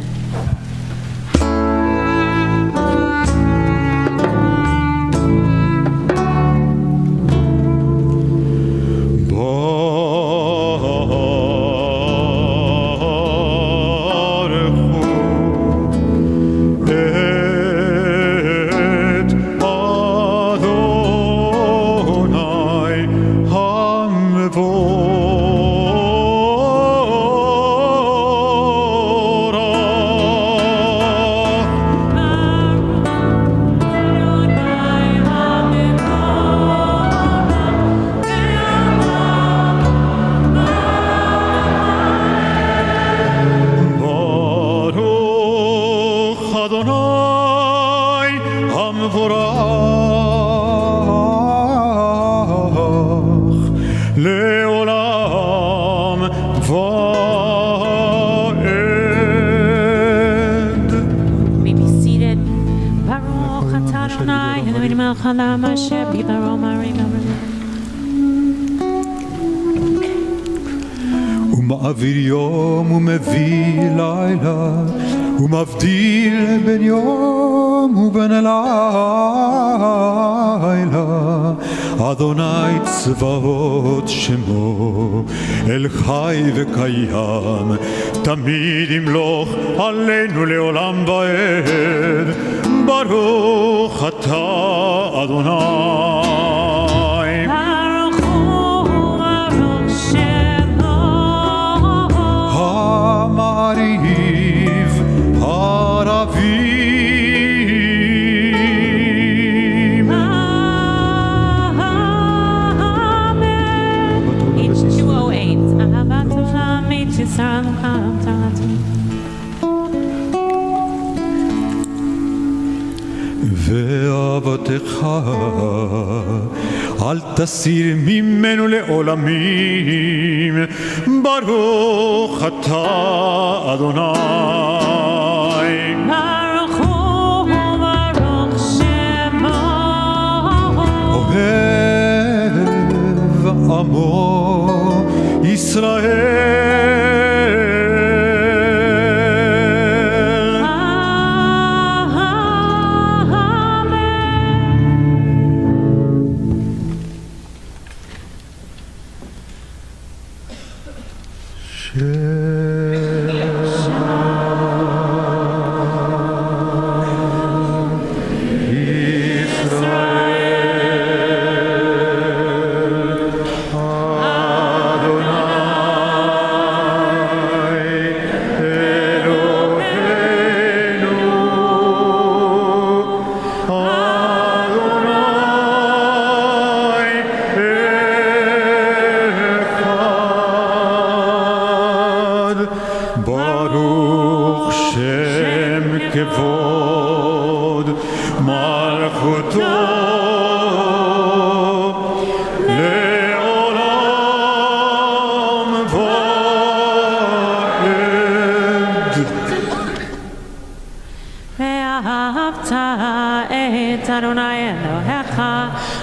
C: ומעביר יום ומביא לילה ומבדיל בין יום ובין לילה. אדוני צבאות שמו, אל חי וקיים, תמיד ימלוך עלינו לעולם ועד. ברוך אתה אדוני. המעריב הרבים.
A: Page 208. אהבת עולם ישראל
C: ואהבתך אל תסיר ממנו לעולמים. ברוך אתה אדוני.
B: ברוך הוא וברוך שמו.
C: אוהב עמו ישראל.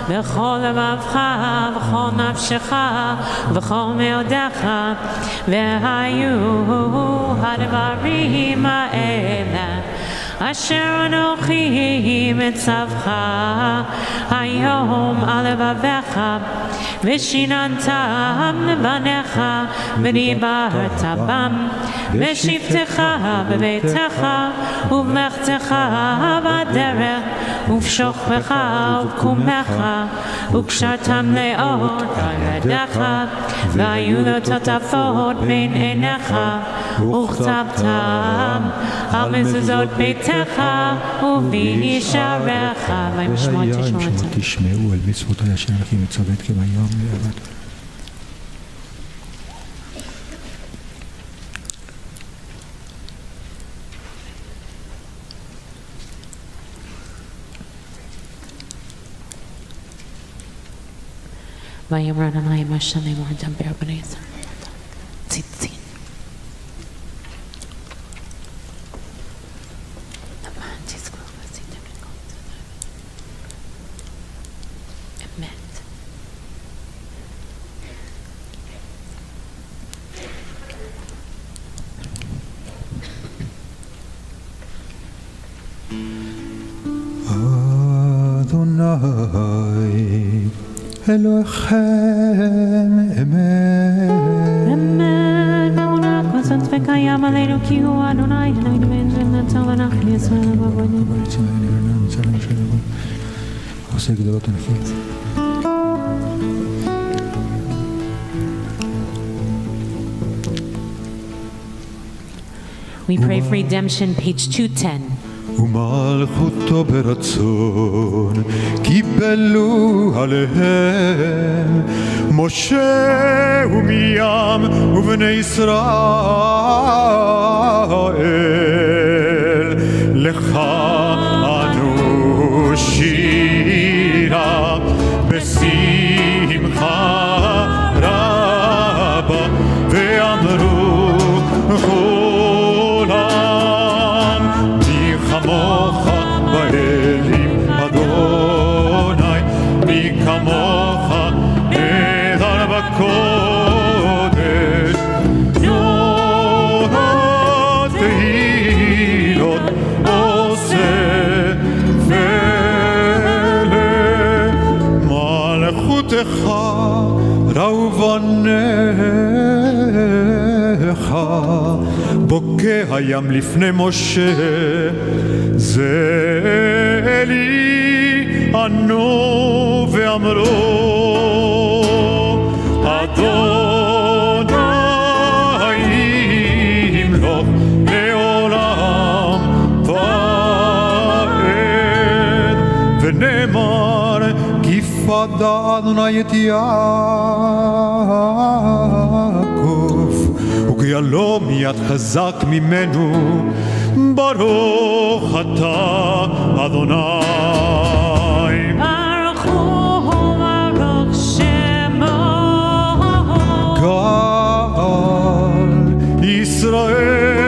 B: בכל לבבך ובכל נפשך ובכל מאודיך, והיו הדברים האלה אשר אנוכי מצווך היום על לבביך, ושיננתם לבניך ודיברת בם בשבתך בביתך ובמלאכתך בדרך ובשוכבך ובקומך, וקשרתם לאות על ידיך, והיו לו טוטפות בין עיניך, וכתבתם על מזוזות ביתך ובשעריך.
C: והיה אם שמות תשמעו אל מצוותיי אשר אנוכי מצוות כביום לעבוד.
A: ויאמר אדוני משה לאמור דבר בני ישראל ציצית אמת
C: אדוני אלוהיכם אמת
B: אמת אמונה כוסת וקיים עלינו כי הוא אדוני אלוהינו ונצר ונח לישראל ובבונים
C: עושה גדולות הנפלאות
A: We pray for redemption, page 210.
C: ומלכותו ברצון קיבלו עליהם משה ומרים ובני ישראל לך אנו שירה בשמחה רבה ואמרו כמוך באלים אדוני מי כמוך נדר בקודש נורות תהילות עושה ולמלכותך ראו בניך בוקע הים לפני משה זה אלי ענו ואמרו אדוני ימלוך לעולם ועד ונאמר כי פדה אדוני את יעקב וגייलो מיד חזק ממנו ברוך אתה אדוני
B: ברוך הוא ברוך שמו
C: גאל ישראל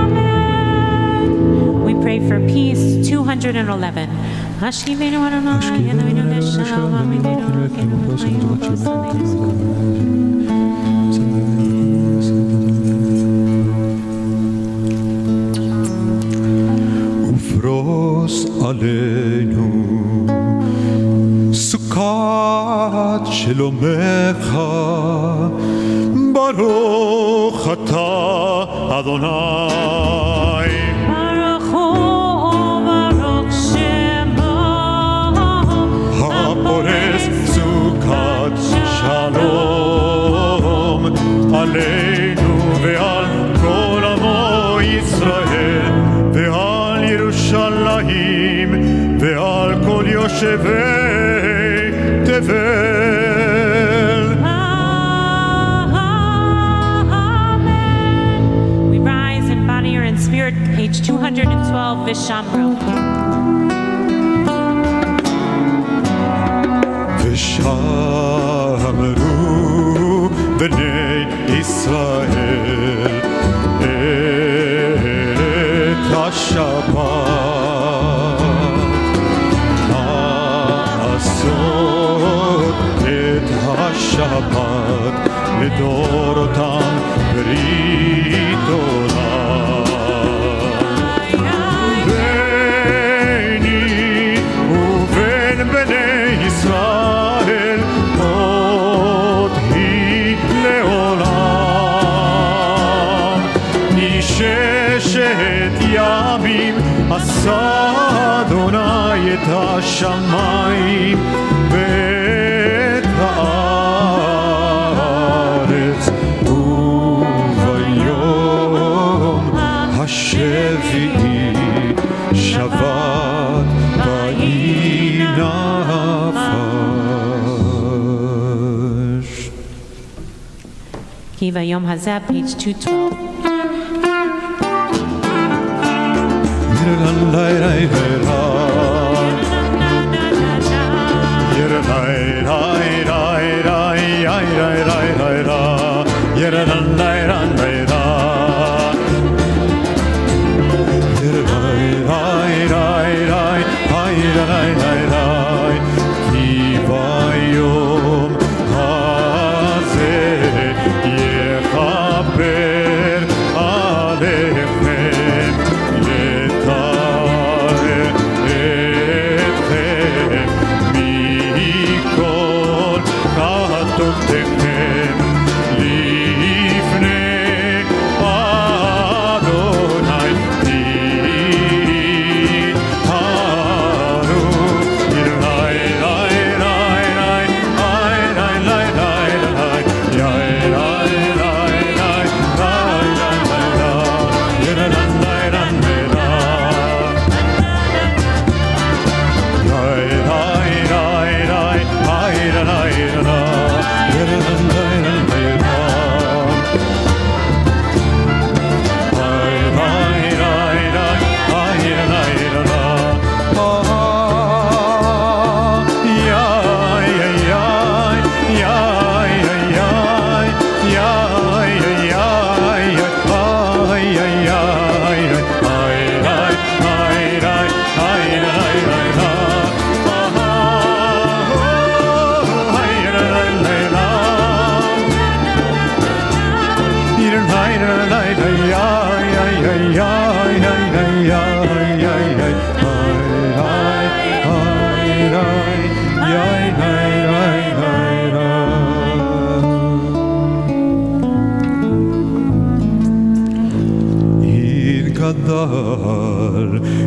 B: Amen.
A: We pray for peace, 211. Hashivenu Adonai, Eloheinu Neshalom, Amidenu Elokeinu,
C: ופרוס עלינו סוכת שלומך ברוך אתה אדוני
B: ברוך הוא ברוך שמו
C: הפורס סוכת שלום עלינו ועל כל עמו ישראל ועל ירושלים ועל כל יושבי תבל
B: Amen.
A: We rise in body or in spirit, page 212, Vishamro.
C: ושמרו בני ישראל את השבת לעשות את השבת לדורותם ברית עולם ביני ובין בני ישראל עוד היא לעולם מששת ימים עשה אדוני את השמיים ואת הארץ וביום השביעי שבת ויהי נפש.
A: Kiva Yom Hazeh, page 212.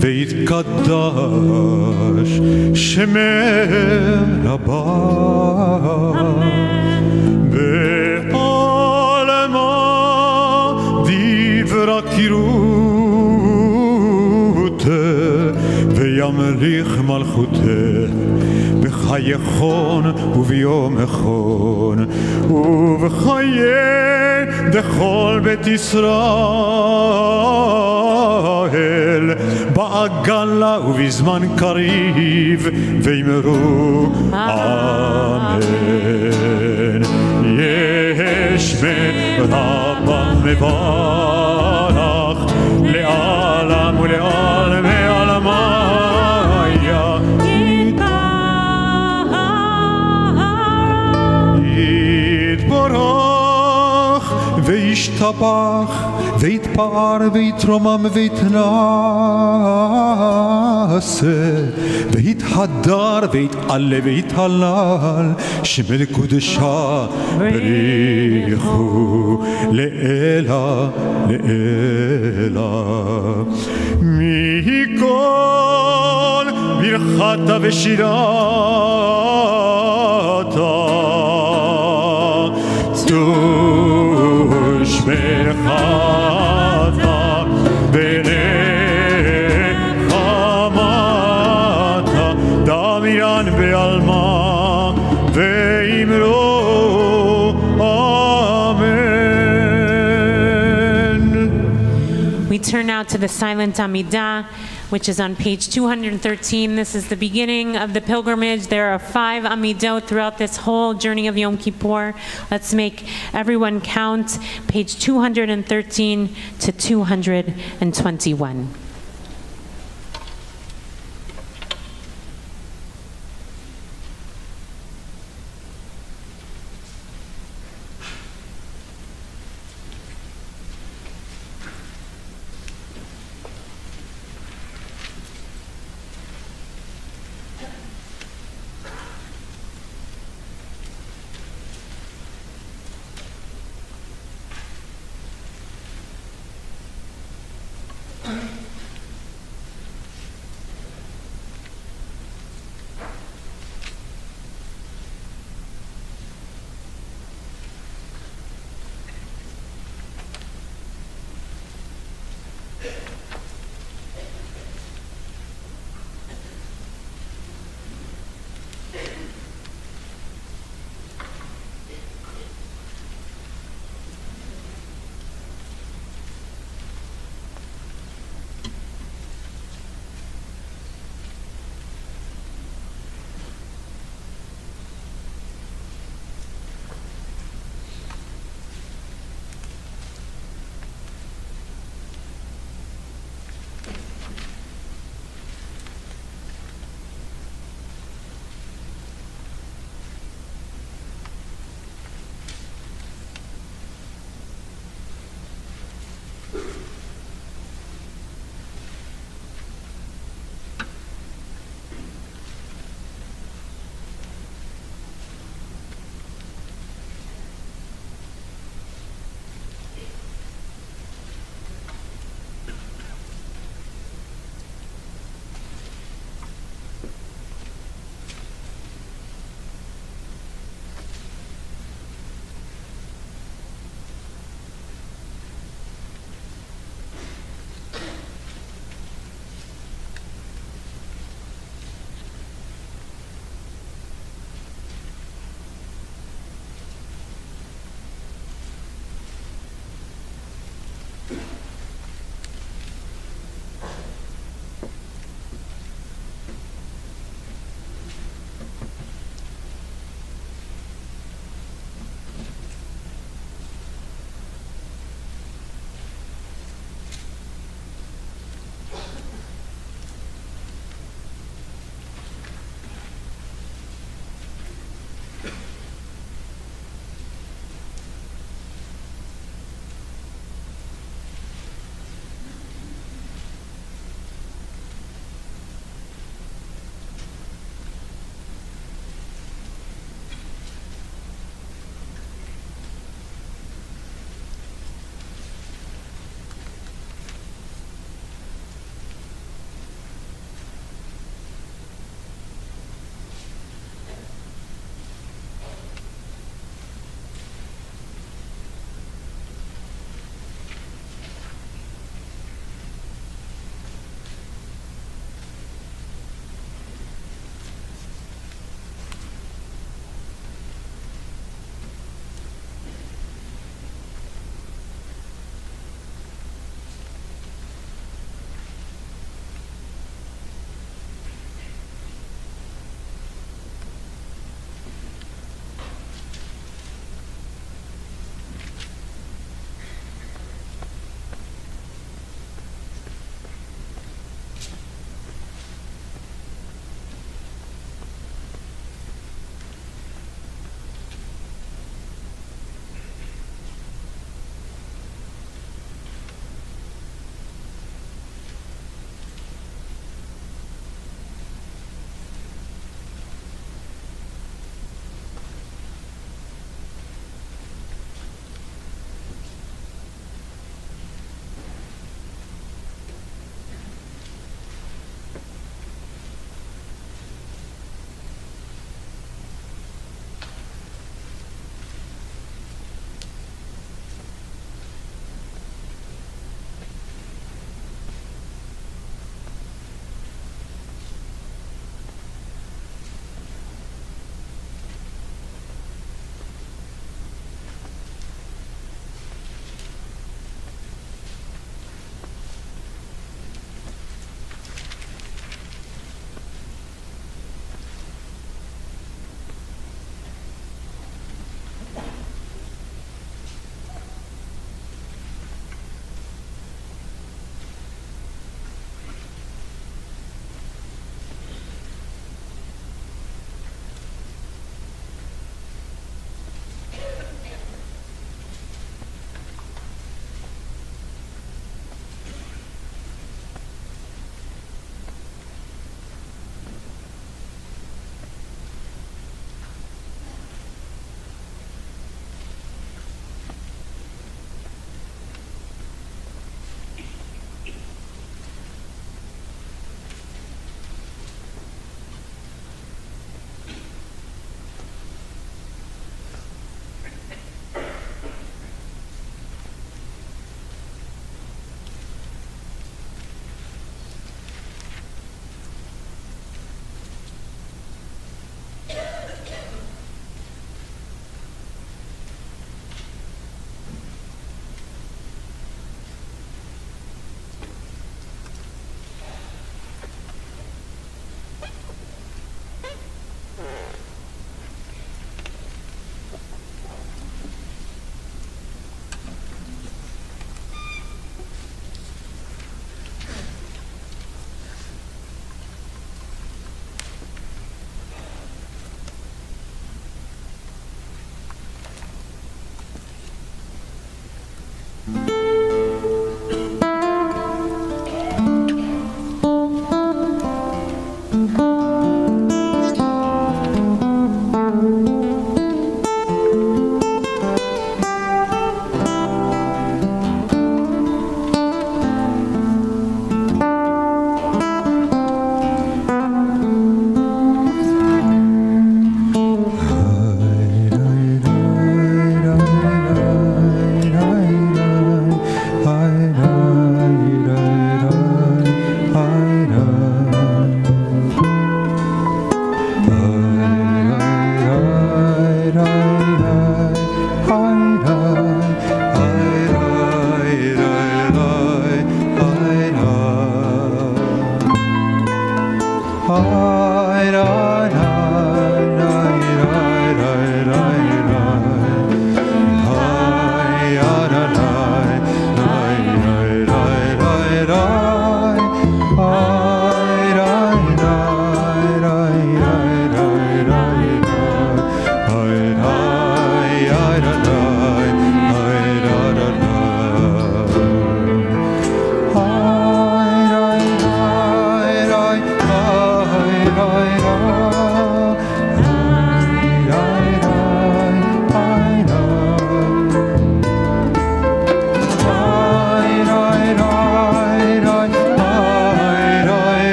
C: ויתקדש שמי רבה בעלמה דברה קירותה וימליך מלכותה בחייכון וביומכון ובחיי דכל בית ישראל בעגלה ובזמן קריב ואמרו אמן יש מרבה מברך לעלם ולעלמי עלמיה יתברך וישתבח ויתפאר ויתרומם ויתנשא ויתהדר ויתעלה ויתהלל שמי לקודשה בריחו לאלה לאלה מכל ברכתה ושירתה תושבחתה בנחמתה דמיין בעלמה ואמרו אמן.
A: We turn now to the silent Amidah, which is on page 213. This is the beginning of the pilgrimage. There are 5 Amidot throughout this whole journey of Yom Kippur. Let's make everyone count, page 213 to 221.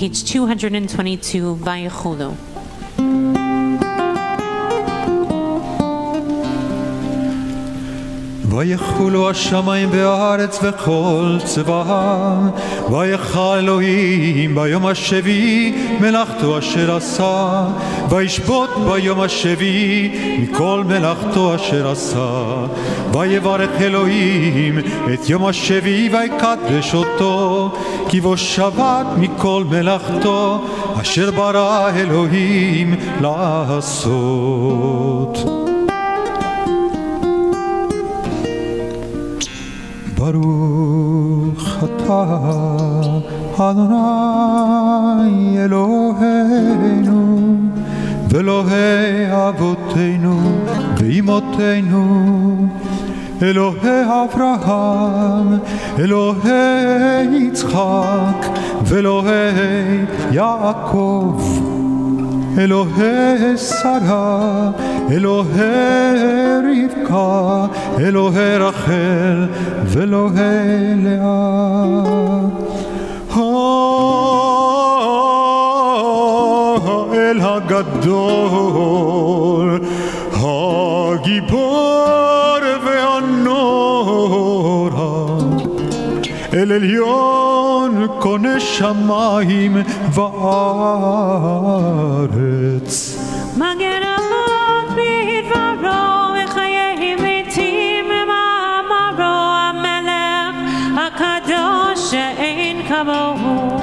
A: Page 222, Vayichulu.
D: ויחולו השמיים והארץ וכל צבאם, ויחל אלוהים ביום השביעי מלאכתו אשר עשה, וישבות ביום השביעי מכל מלאכתו אשר עשה. ויברך אלוהים את יום השביעי ויקדש אותו, כי בו שבת מכל מלאכתו אשר ברא אלוהים לעשות. ברוך אתה אדוני אלוהינו ואלוהי אבותינו ואימותינו, אלוהי אברהם, אלוהי יצחק ואלוהי יעקב, אלוהי שרה, אלוהי רבקה, אלוהי רחל ואלוהי לאה.
C: האל הגדול, הגיבור והנורא, אל עליון קונה שמיים וארץ.
B: מגן אבות בדברו וחיי מתים מאמרו, המלך הקדוש שאין כמוהו.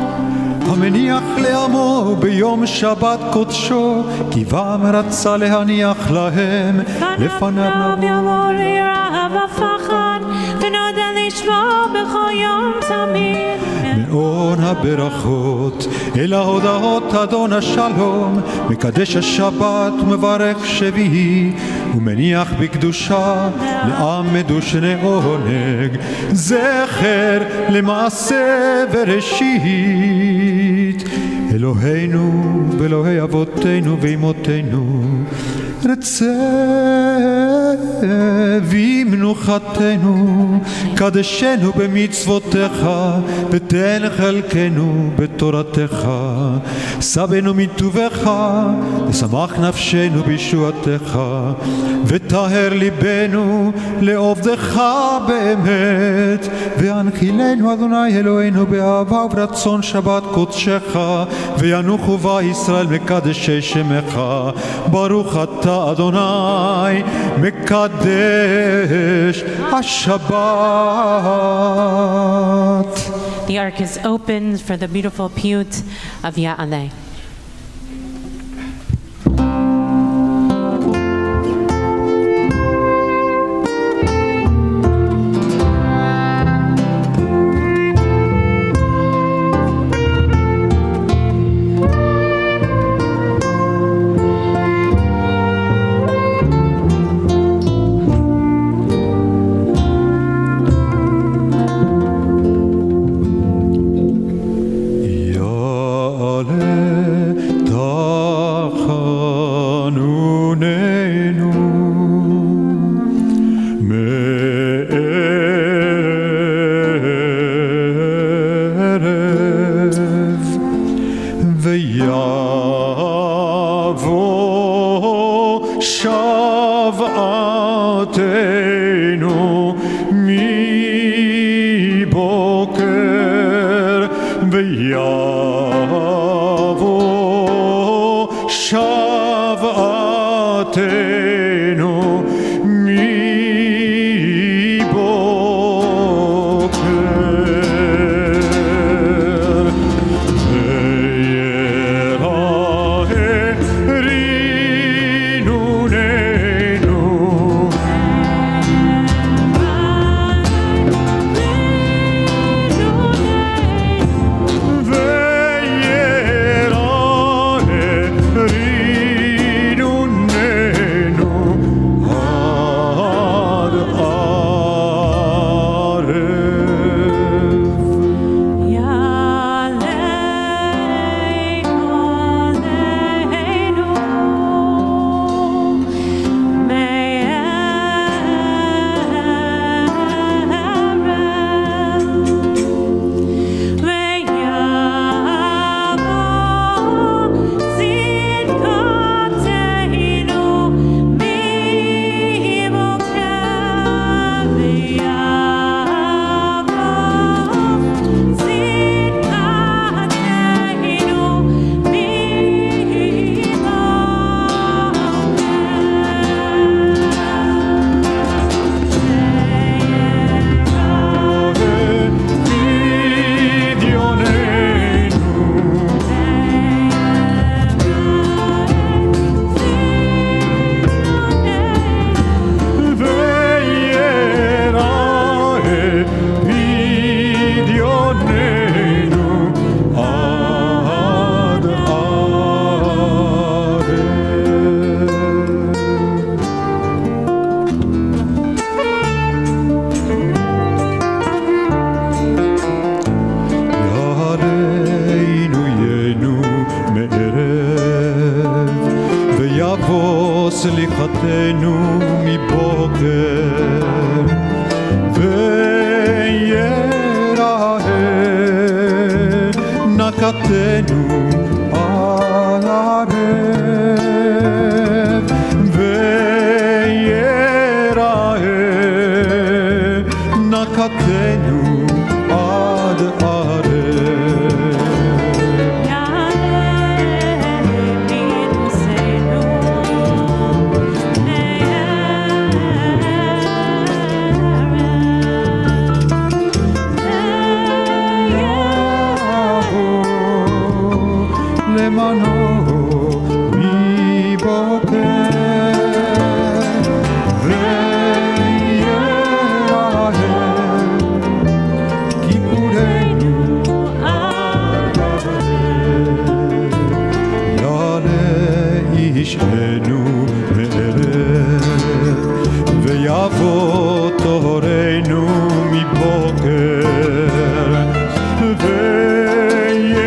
D: המניח לעמו ביום שבת קודשו, כי בם רצה להניח להם לפניו
B: יבוא ליראה ופחד, ונודע לשמו בכל יום תמיד.
D: מאון הברכות אל ההודעות אדון השלום, מקדש השבת ומברך שביעי, ומניח בקדושה לעם מדושני עונג, זכר למעשה בראשית. אלוהינו ואלוהי אבותינו ואימותינו, רצה במנוחתנו, קדשנו במצוותיך, ותן חלקנו בתורתך. שבנו מטובך, ושמח נפשנו בישועתך, וטהר ליבנו לעובדך באמת. והנחילנו אדוני אלוהינו באהבה וברצון שבת קודשך, וינוחו בה ישראל מקדשי שמך. ברוך אתה אדוני מקדש השבת.
A: The ark is opened for the beautiful piyut of Ya'aleh.
D: סליחתנו מבוקר ויראה נקתנו על הערב ויראה נקתנו עד ערב ויבוא תורנו מבוקר ויראה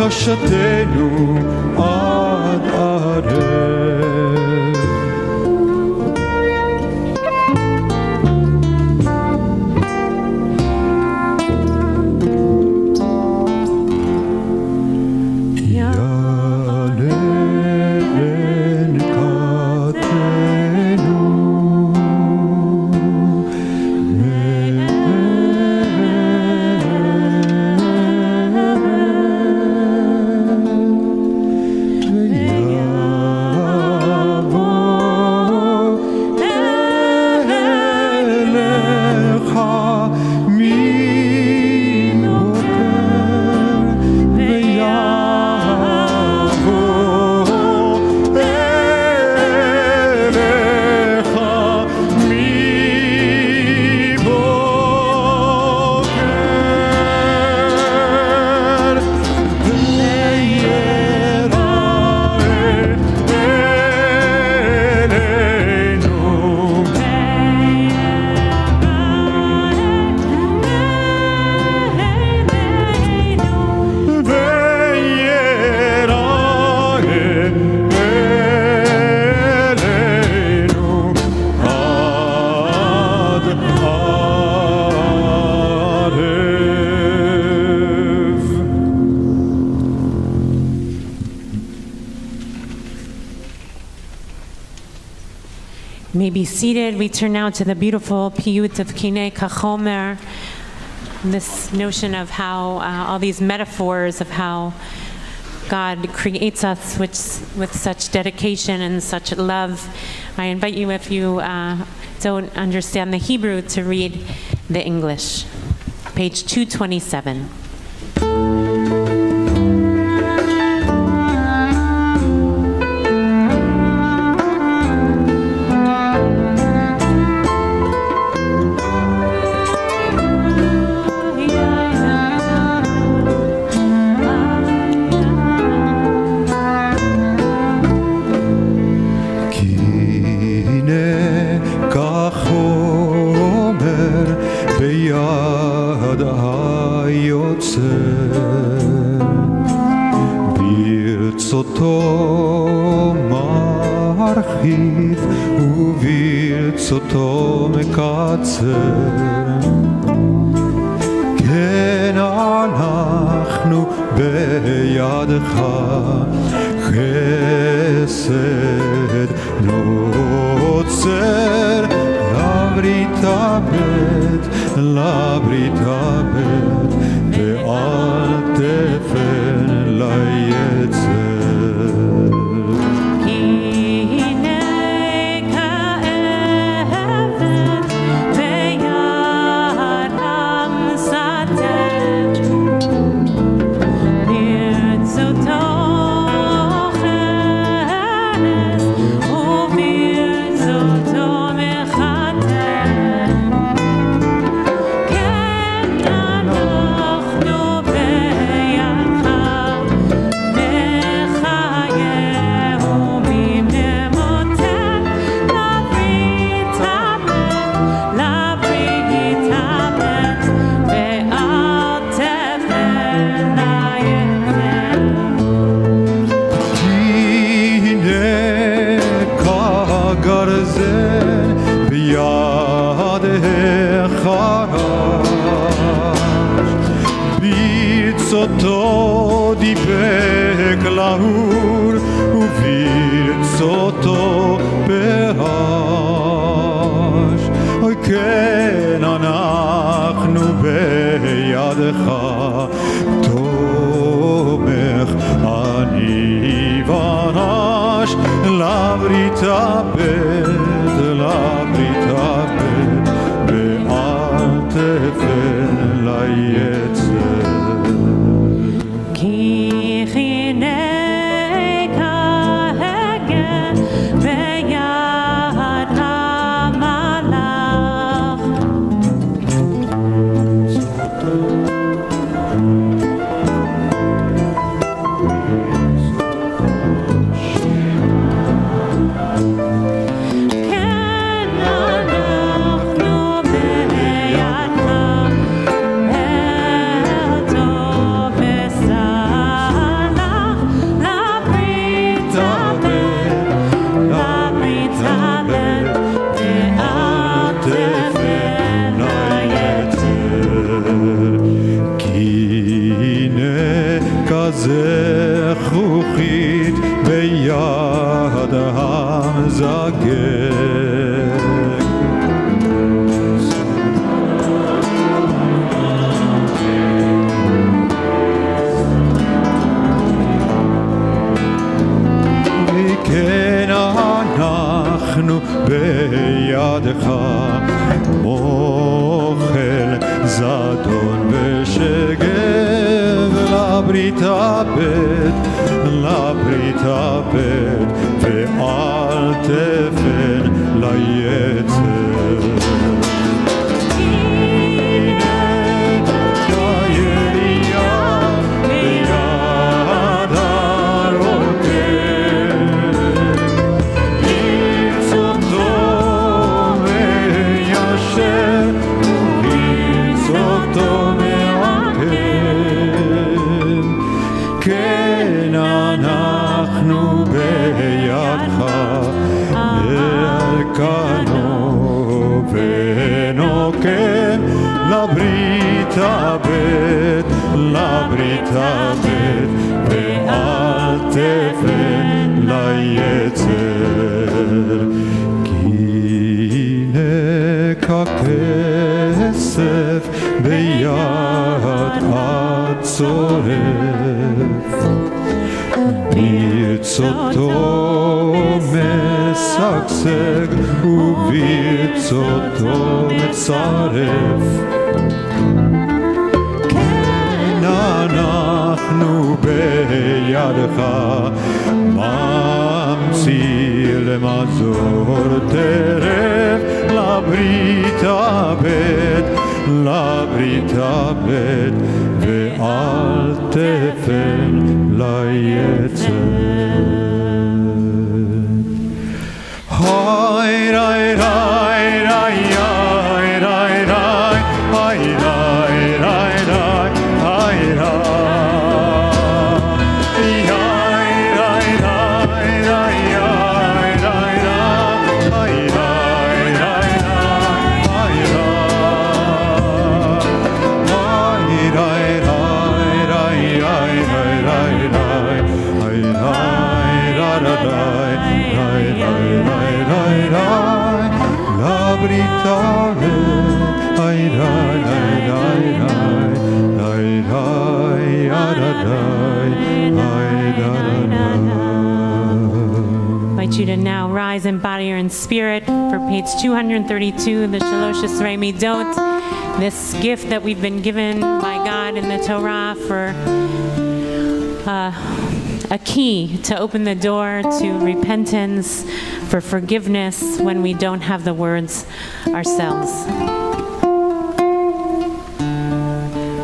D: בקשתנו עד ערב.
A: Be seated. We turn now to the beautiful piyut of Kinei Kachomer, this notion of how all these metaphors of how God creates us with such dedication and such love. I invite you, if you don't understand the Hebrew, to read the English. Page 227.
D: ברצותו מרחיב וברצותו מקצר, כן אנחנו בידך, חסד נוצר לברית הבט, לברית הבט, ואל תפן ליצר.
C: ברצותו דיבק להור וברצותו פרש. אוי כן אנחנו בידך, תומך אני ונש לברית הבט, לברית הבט, ואל תפן ליצר.
B: כי חינך ההגה ביד המלאך. כן אנחנו בידך,
C: ראשון ושגב לברית הבט, לברית הבט, ועל תפן ליצר. לברית הבט, לברית הבט, ועל תפן ליצר. כי הכסף ביד הצורף, ברצותו משגשג וברצותו מצרף. כן אנחנו בידך, ממציא למזור טרף. לברית הבט, לברית הבט, ועל תפן ליצר. היי ריי ריי ריי ריי ריי היי ריי ריי ריי היי
A: I invite you to now rise in body or in spirit for page 232, the Shalosh Esrei Midot, this gift that we've been given by God in the Torah for a key to open the door to repentance, for forgiveness when we don't have the words ourselves.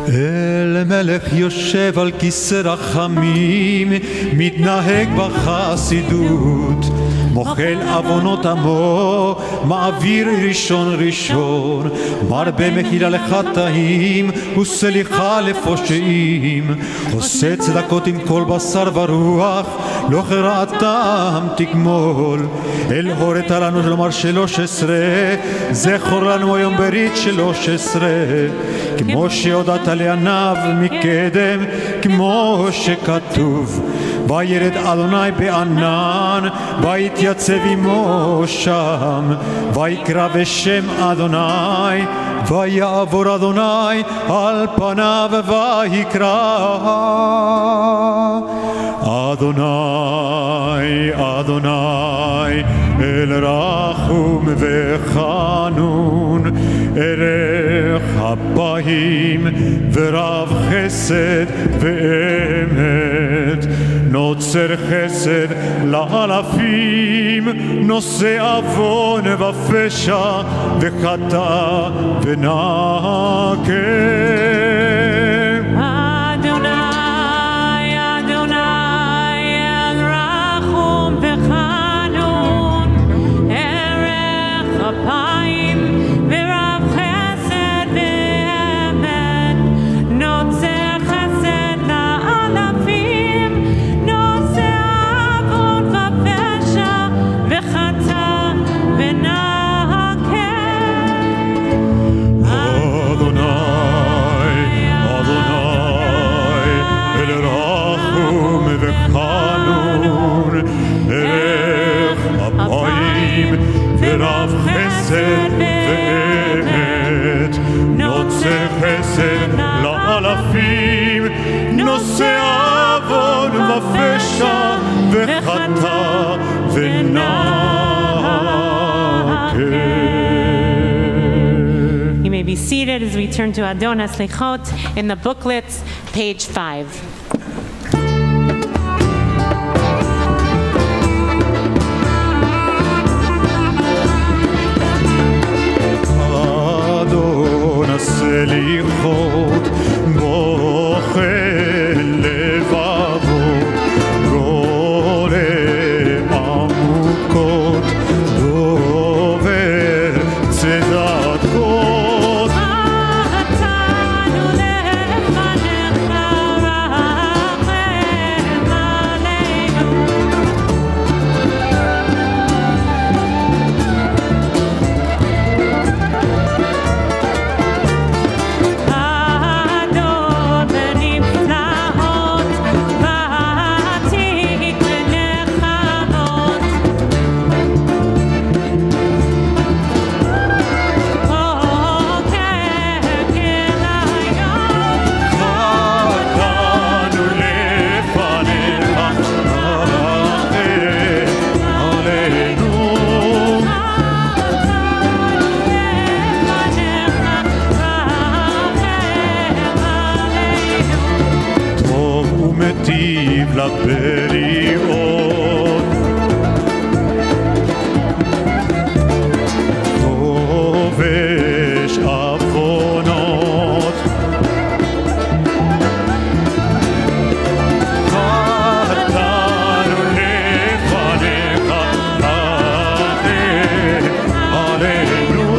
C: אל מלך יושב על כיסא רחמים, מתנהג בחסידות, מוחל עוונות עמו, מעביר ראשון ראשון, מרבה מחילה לחטאים וסליחה לפושעים, עושה צדקות עם כל בשר ורוח, לא חרעתם תגמול. אל הורית לנו לומר 13, זכור לנו היום ברית 13, כמו שהודעת לעניו מקדם, כמו שכתוב, וירד אדוני בענן, ויתייצב עמו שם, ויקרא בשם אדוני, ויעבור אדוני על פניו ויקרא. אדוני, אדוני, אל רחום וחנון, ערך אפיים ורב חסד ואמת, נוצר חסד לאלפים, נושא עוון ופשע וחטא ונקם. ורב חסד ואמת, נוצר חסד לאלפים, נושא עוון ופשע וחטא ונקם.
A: You may be be seated as we turn to Adon HaSlichot in the booklets, page 5.
C: הסליחות בוחן לבבו גולה עמוקות דובר צדקות
B: חטאנו לפניך רחם עלינו
C: לבריאות חובש עוונות חטאנו לפניך רחם עלינו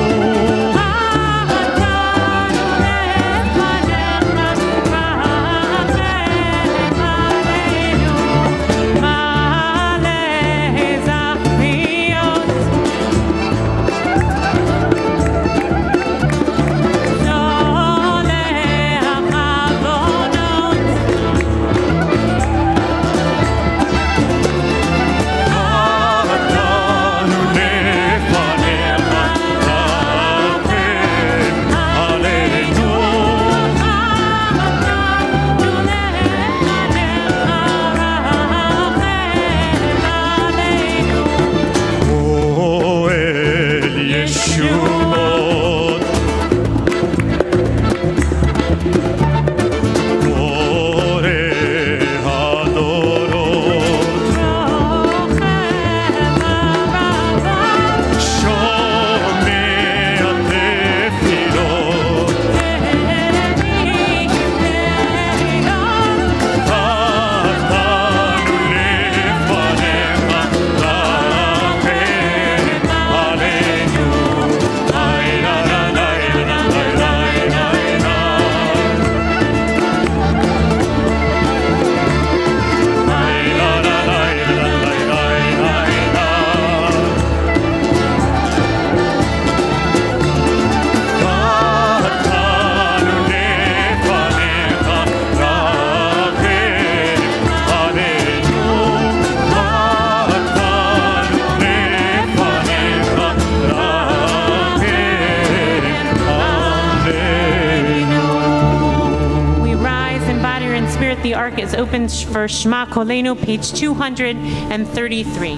A: The ark is open for Shema Kolenu, page 233.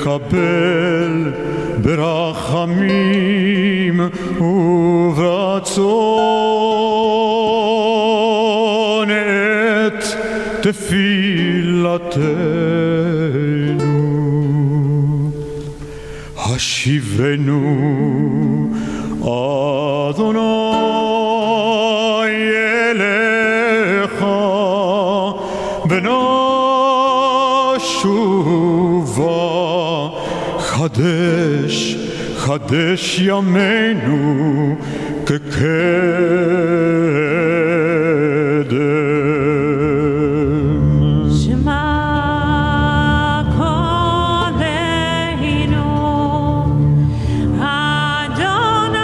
C: וקבל ברחמים וברצון את תפילתנו. השיבנו אדוני אליך ונשובה חדש חדש ימינו כקדם.
B: שמע קולנו, אדוני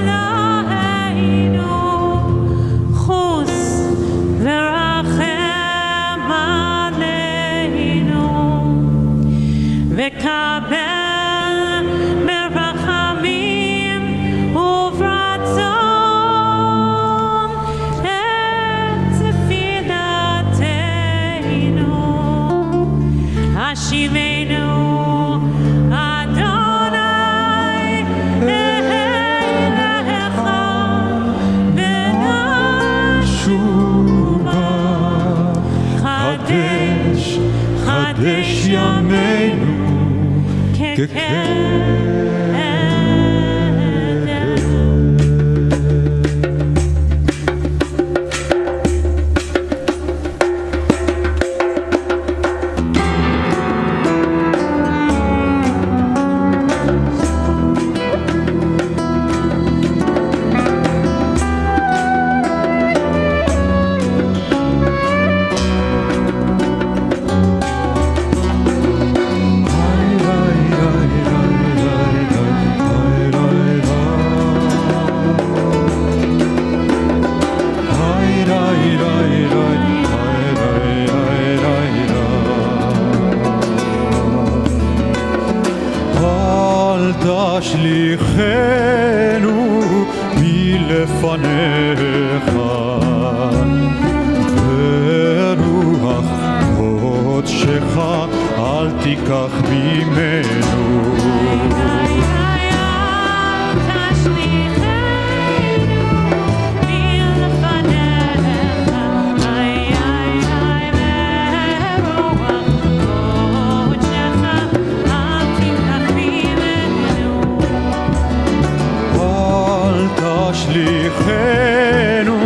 B: אלוהינו, חוס ורחם עלינו, וקבל ברחמים וברצון את תפילתנו. השיבנו אדוני אליך ונשובה.
D: חדש ימינו כקדם. תשליכנו מלפניך, ורוח קודשך אל תיקח ממנו. תשליכנו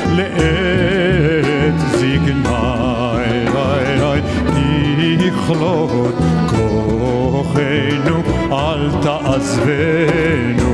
D: לעת זקנה, תכלות כוחנו, אל תעזבנו.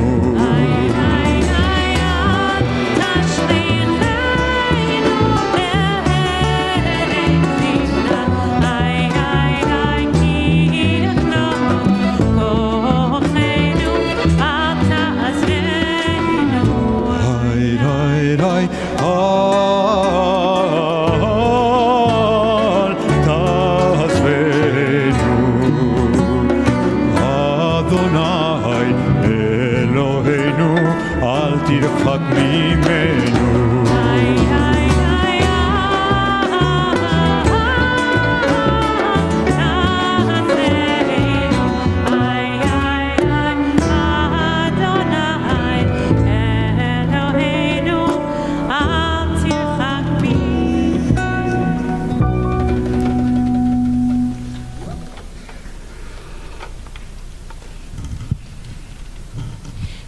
D: תרחק ממנו.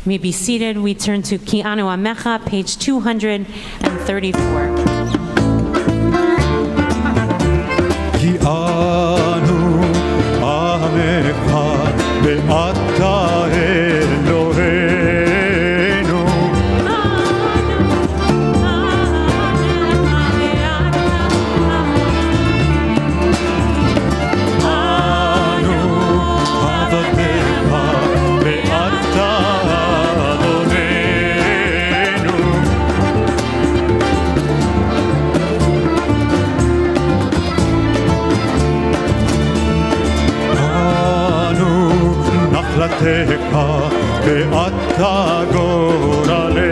A: May be seated. We turn to Ki Anu Amecha, page 234.
D: כי אנו עמך ואתה אלוהינו. אנו עבדיך ואתה אדוננו. אנו נחלתך ואתה גורלנו.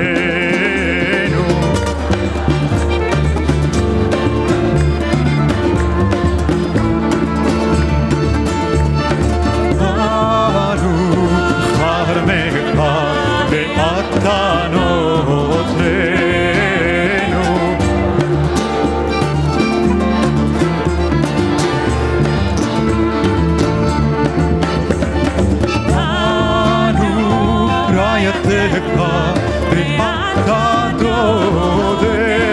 D: אנו חרמך ואתה נותרנו. אנו רעייתך ואתה דודנו.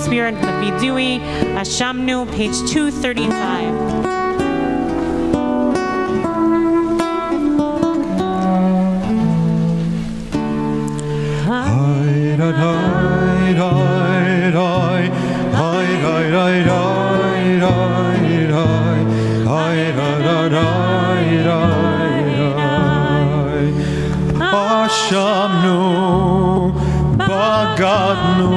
A: spirit, the Vidui, Ashamnu, page 235.
D: אשמנו, בגדנו,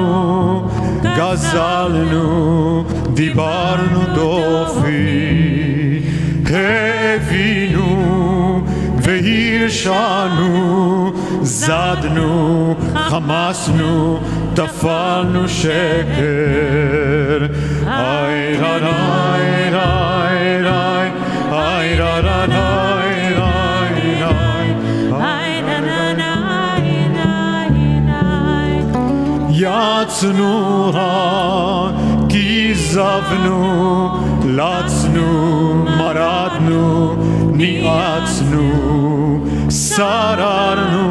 D: גזלנו, דיברנו דופי, הבינו והרשענו, זדנו, חמסנו, טפלנו שקר. איי ריי ריי ריי איי ריי יצנו רע, כיזבנו, לצנו, מרדנו, ניאצנו, שררנו,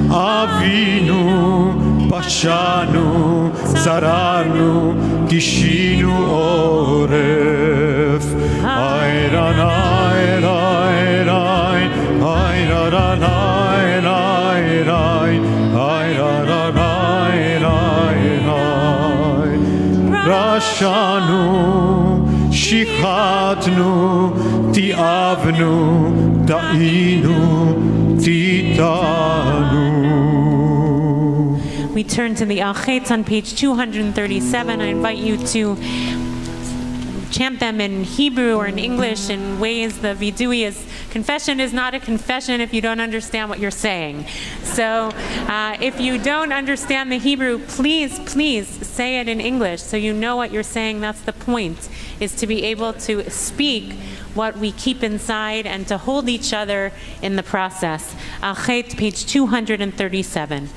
D: אבינו, פשענו, צררנו, תשינו עורף. אירן אירן אירן אירן אירן רשענו, שיחתנו, תיעבנו, טעינו, תיתנו.
A: We turn to the Achet on page 237. I invite you to chant them in Hebrew or in English in ways. The vidui is, confession is not a confession if you don't understand what you're saying. So if you don't understand the Hebrew, please say it in English so you know what you're saying. That's the point, is to be able to speak what we keep inside and to hold each other in the process. Achet, page 237.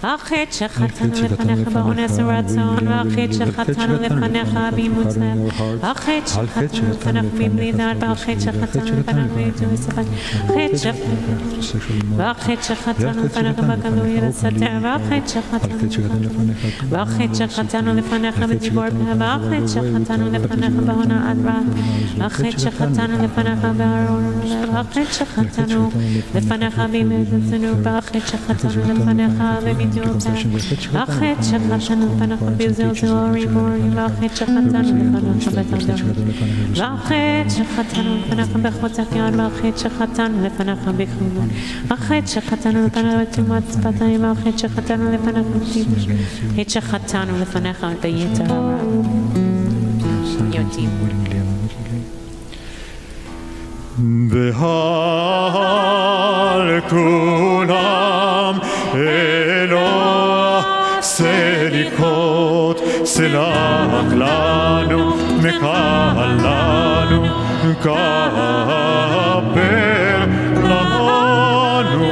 A: אחת שחטאנו לפניך באונס ורצון, ואחת שחטאנו לפניך במוצב, אחת שחטאנו לפניך מבלי דעת, ואחת שחטאנו לפניך בעיתוי ספק, ואחת שחטאנו לפניך בגלוי לסתר, ואחת שחטאנו לפניך בדיבור פה, ואחת שחטאנו לפניך בהונאת רע, ואחת שחטאנו לפניך בארון, ואחת שחטאנו לפניך במזצנו, ואחת שחטאנו לפניך אחת שחטאנו לפניך בזלזול ריבוי, ואחת שחטאנו לפניך בתרדמת, ואחת שחטאנו לפניך בחוצף יד, ואחת שחטאנו לפניך בכבוד, אחת שחטאנו לפניך בתרומת שפתיים, ואחת שחטאנו לפניך בטיפש, אחת שחטאנו לפניך ביתר הרע. יודעים.
D: בהל כולם אלוה סליחות, סלח לנו, מקל לנו, כפר לנו.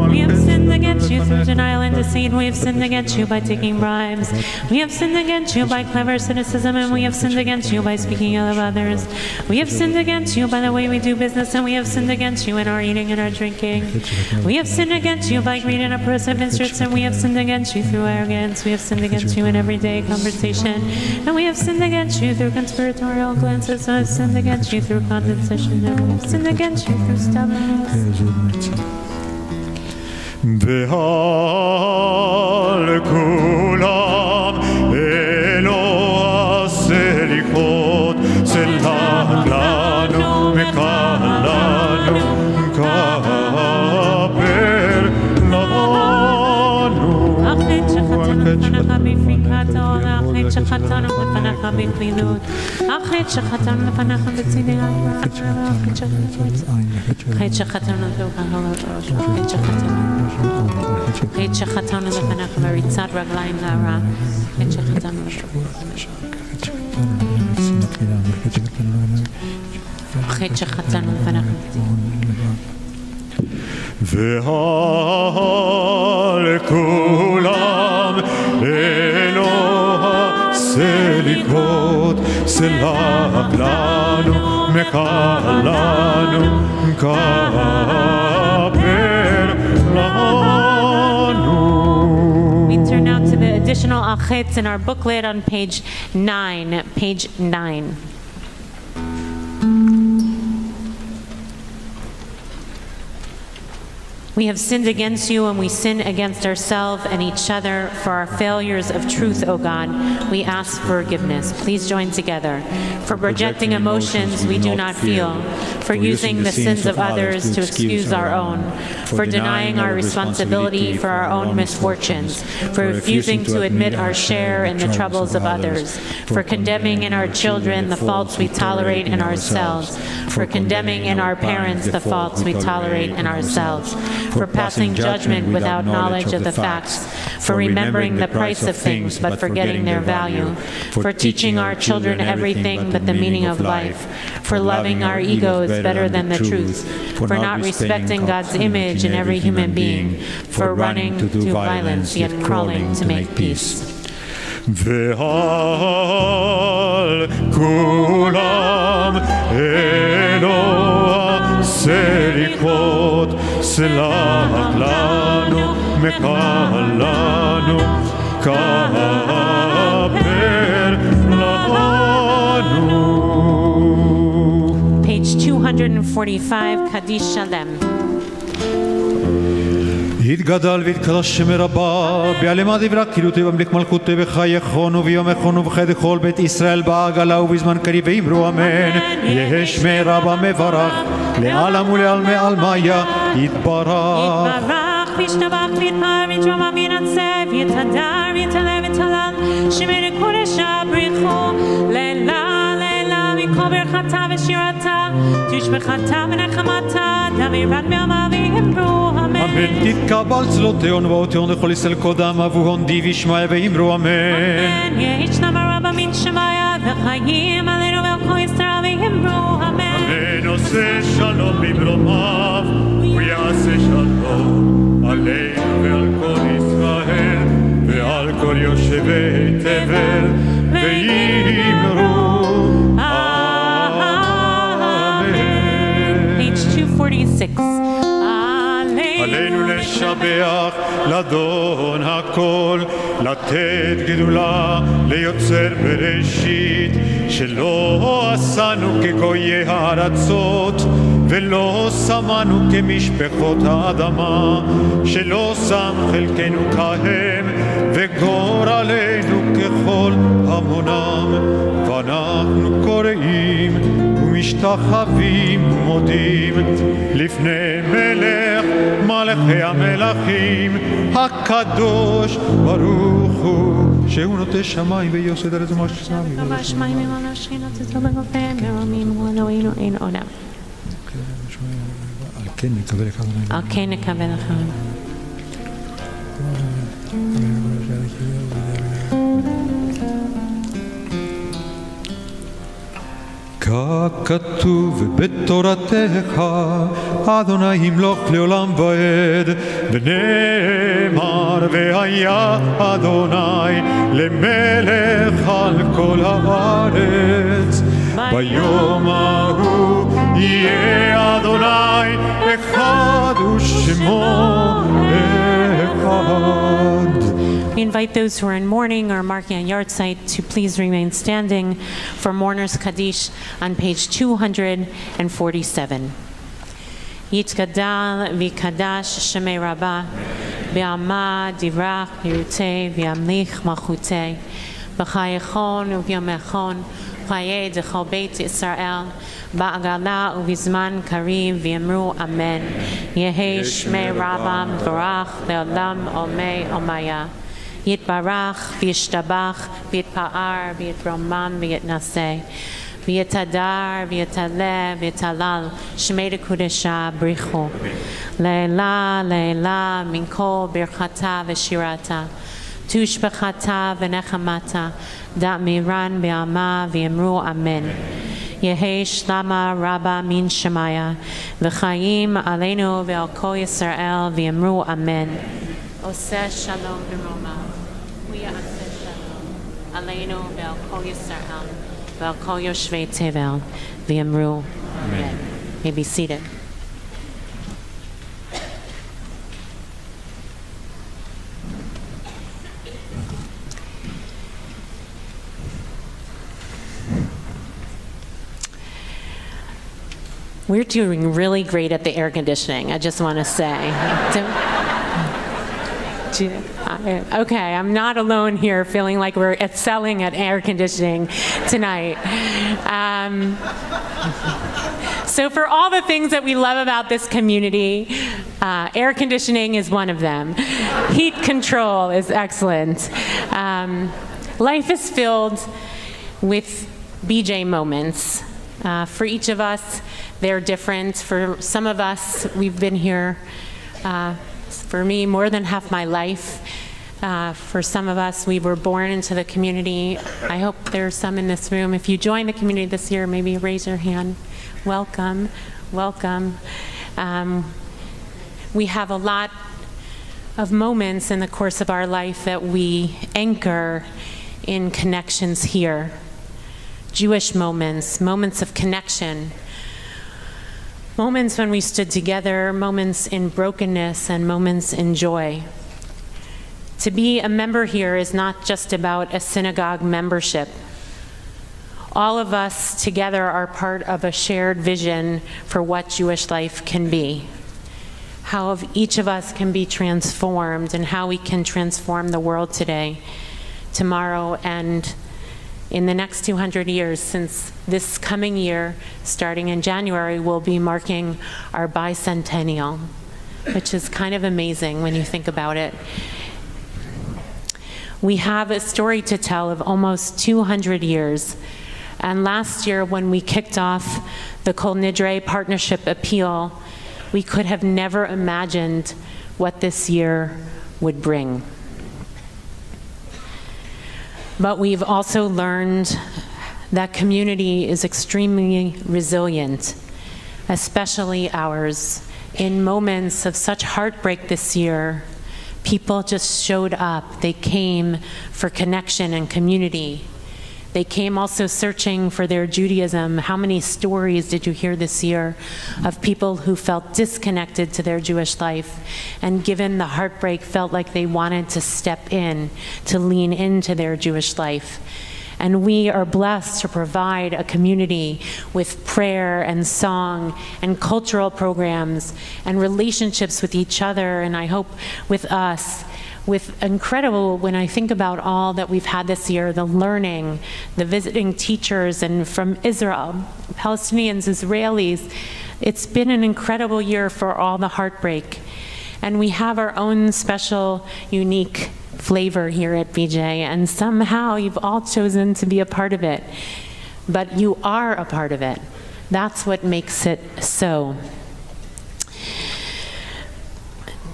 A: We have sinned against you through denial and deceit. We have sinned against you by taking bribes. We have sinned against you by clever cynicism, and we have sinned against you by speaking ill of others. We have sinned against you by the way we do business, and we have sinned against you in our eating and our drinking. We have sinned against you by greed and oppressive interests, and we have sinned against you through arrogance. We have sinned against you in everyday conversation, and we have sinned against you through conspiratorial glances, and we have sinned against you through condescension, and we have sinned against you through stubbornness.
D: ועל כולם אלוה סליחות, סלח לנו, מקל לנו, כפר לנו.
A: אחת שחטאנו לפניך בפריקתו, ואחת שחטאנו לפניך בפלילות, אחת שחטאנו לפניך בצדי הרע, אחת שחטאנו אחת שחטאנו לפניך בריצת רגליים להרע, אחת שחטאנו אחת שחטאנו לפניך
D: ועל כולם אלוה סליחות, סלח לנו, מקל לנו, כפר לנו.
A: We turn now to the additional Malchetz in our booklet on page 9. Page 9. We have sinned against you and we sin against ourselves and each other for our failures of truth, O God. We ask forgiveness. Please join together. For projecting emotions we do not feel, for using the sins of others to excuse our own, for denying our responsibility for our own misfortunes, for refusing to admit our share in the troubles of others, for condemning in our children the faults we tolerate in ourselves, for condemning in our parents the faults we tolerate in ourselves, for passing judgment without knowledge of the facts, for remembering the price of things but forgetting their value, for teaching our children everything but the meaning of life, for loving our egos better than the truth, for not respecting God's image in every human being, for running to violence yet crawling to make peace.
D: ועל כולם אלוה סליחות סלח לנו מקל לנו כפר לנו.
A: Page 245, Kaddish Shalem.
C: יתגדל ויתקדש שם רבה, בעלמא דברה קילותי במליק מלכותי בחייכון וביומכון ובחד כל בית ישראל בעגלה ובזמן קריב ואמרו אמן. יהא שמי רבה מברך, לעלם ולעלמי עלמיה יתברך.
B: יתברך וישתבח ויתפאר ויתרומם וינצב ויתהדר ויתעלה ויתהלל שמי לקודשה בריחו לילה לילה מכל ברכתה ושירתה תשבחתה ונחמתה דמי רק בעלמא ואמרו אמן.
C: אמן. תתקבל צלותיון ואותיון לכל ישראל קודם אבוהון די וישמעיה ואמרו אמן.
B: אמן. יהי שלום הרבה מן שמיה וחיים עלינו ועל כל ישראל ואמרו אמן.
D: אמן. עושה שלום במרומיו ויעשה שלום עלינו ועל כל ישראל ועל כל יושבי תבל ואמרו
A: Page 246.
D: עלינו לשבח לאדון הכל, לתת גדולה ליוצר בראשית, שלא עשנו כגויי הארצות ולא שמנו כמשפחות האדמה, שלא שם חלקנו כהם וגורלנו ככל המונם, ואנחנו קוראים ומשתחווים ומודים לפני מלך מלכי המלכים הקדוש ברוך הוא, שהוא נוטה שמיים ויוסד ארץ ומה ששמיים.
B: בשמיים ממנו שכינה תזרום בגופיהם מרמים הוא אלוהינו אין עונה.
C: על כן נקבל אחד מהם.
A: על כן נקבל אחד.
C: ככתוב בתורתך, אדוני ימלוך לעולם ועד, ונאמר והיה אדוני למלך על כל הארץ. ביום ההוא יהיה אדוני אחד ושמו אחד.
A: We invite those who are in mourning or marking a yard site to please remain standing for Mourners Kaddish on page 247. Yitgadal v'kadash shemei Rabba b'alma divrach yirutei v'yamlich malchutei b'chayechon u'vyomechon v'chayei d'chol beit Yisrael ba'agala u'vizman karim v'yamru amen. Yehei shmei Rabba v'barach le'olam olmei olmaya. Yitbarach v'yishtabach v'yitpa'ar v'yitromam v'yitnaseh v'yitadar v'yitaleh v'yitalal shmei dekudesha brichu leila leila min kol birchata v'shirata tushbechata v'nechamata da'miran b'alma v'yamru amen. Yehei shlama rabba min shemaya v'chayim aleinu v'al kol Yisrael v'yamru amen. Oseh shalom b'romav v'yaseh shalom aleinu v'al kol Yisrael v'al kol yoshvei tevel v'yamru amen. May be seated. We're doing really great at the air conditioning, I just want to say. Okay, I'm not alone here feeling like we're excelling at air conditioning tonight. So for all the things that we love about this community, air conditioning is one of them. Heat control is excellent. Life is filled with BJ moments. For each of us, they're different. For some of us, we've been here, for me, more than half my life. For some of us, we were born into the community. I hope there's some in this room. If you joined the community this year, maybe raise your hand. Welcome, welcome. We have a lot of moments in the course of our life that we anchor in connections here. Jewish moments, moments of connection, moments when we stood together, moments in brokenness, and moments in joy. To be a member here is not just about a synagogue membership. All of us together are part of a shared vision for what Jewish life can be, how each of us can be transformed, and how we can transform the world today, tomorrow, and in the next 200 years, since this coming year, starting in January, we'll be marking our bicentennial, which is kind of amazing when you think about it. We have a story to tell of almost 200 years. And last year, when we kicked off the Kol Nidre Partnership Appeal, we could have never imagined what this year would bring. But we've also learned that community is extremely resilient, especially ours. In moments of such heartbreak this year, people just showed up. They came for connection and community. They came also searching for their Judaism. How many stories did you hear this year of people who felt disconnected to their Jewish life and given the heartbreak felt like they wanted to step in, to lean into their Jewish life? And we are blessed to provide a community with prayer and song and cultural programs and relationships with each other, and I hope with us, with incredible, when I think about all that we've had this year, the learning, the visiting teachers, and from Israel, Palestinians, Israelis, it's been an incredible year for all the heartbreak. And we have our own special, unique flavor here at BJ, and somehow you've all chosen to be a part of it. But you are a part of it. That's what makes it so.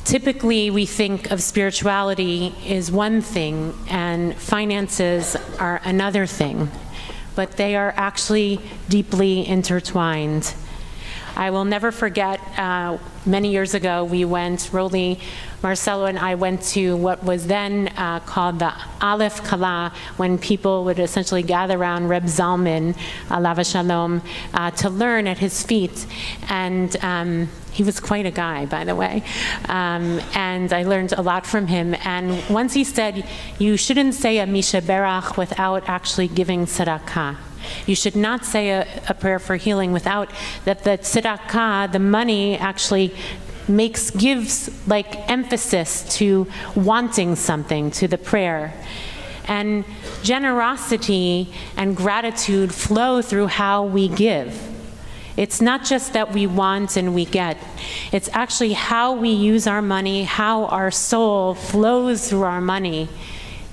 A: Typically, we think of spirituality as one thing and finances are another thing, but they are actually deeply intertwined. I will never forget, many years ago, we went, Roli, Marcelo and I went to what was then called the Aleph Kala, when people would essentially gather around Reb Zalman, Alav Shalom, to learn at his feet. And he was quite a guy, by the way. And I learned a lot from him. And once he said, you shouldn't say a Misha Berach without actually giving tzedakah. You should not say a prayer for healing without that the tzedakah, the money, actually gives like emphasis to wanting something, to the prayer. And generosity and gratitude flow through how we give. It's not just that we want and we get. It's actually how we use our money, how our soul flows through our money,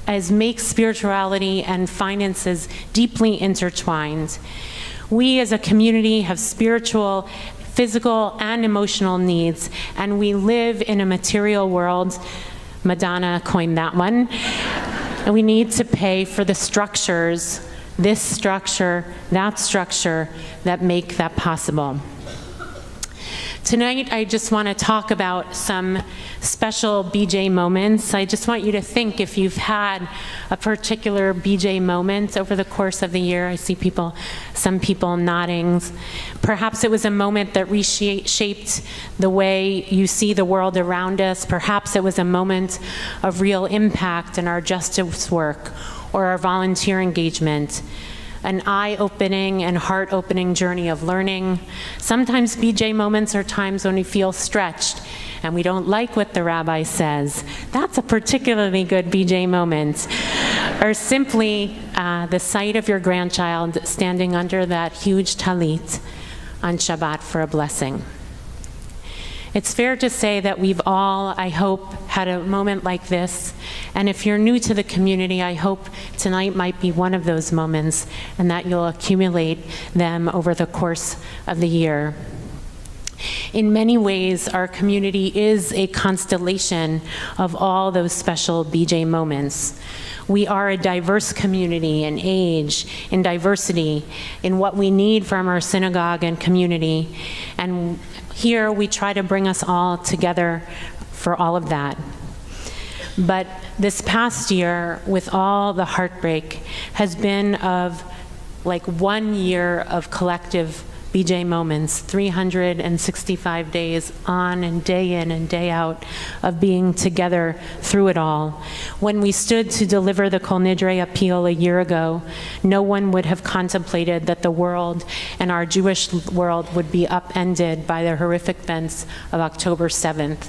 A: as makes spirituality and finances deeply intertwined. We as a community have spiritual, physical, and emotional needs, and we live in a material world. Madonna coined that one. And we need to pay for the structures, this structure, that make that possible. Tonight, I just want to talk about some special BJ moments. I just want you to think if you've had a particular BJ moment over the course of the year. I see some people nodding. Perhaps it was a moment that reshaped the way you see the world around us. Perhaps it was a moment of real impact in our justice work or our volunteer engagement. an eye-opening and heart-opening journey of learning. Sometimes BJ moments are times when we feel stretched and we don't like what the rabbi says. That's a particularly good BJ moment. Or simply the sight of your grandchild standing under that huge talit on Shabbat for a blessing. It's fair to say that we've all, I hope, had a moment like this. And if you're new to the community, I hope tonight might be one of those moments and that you'll accumulate them over the course of the year. In many ways, our community is a constellation of all those special BJ moments. We are a diverse community in age, in diversity, in what we need from our synagogue and community. And here we try to bring us all together for all of that. But this past year, with all the heartbreak, has been of like 1 year of collective BJ moments, 365 days on and day in and day out of being together through it all. When we stood to deliver the Kol Nidre appeal a year ago, no one would have contemplated that the world and our Jewish world would be upended by the horrific events of October 7th.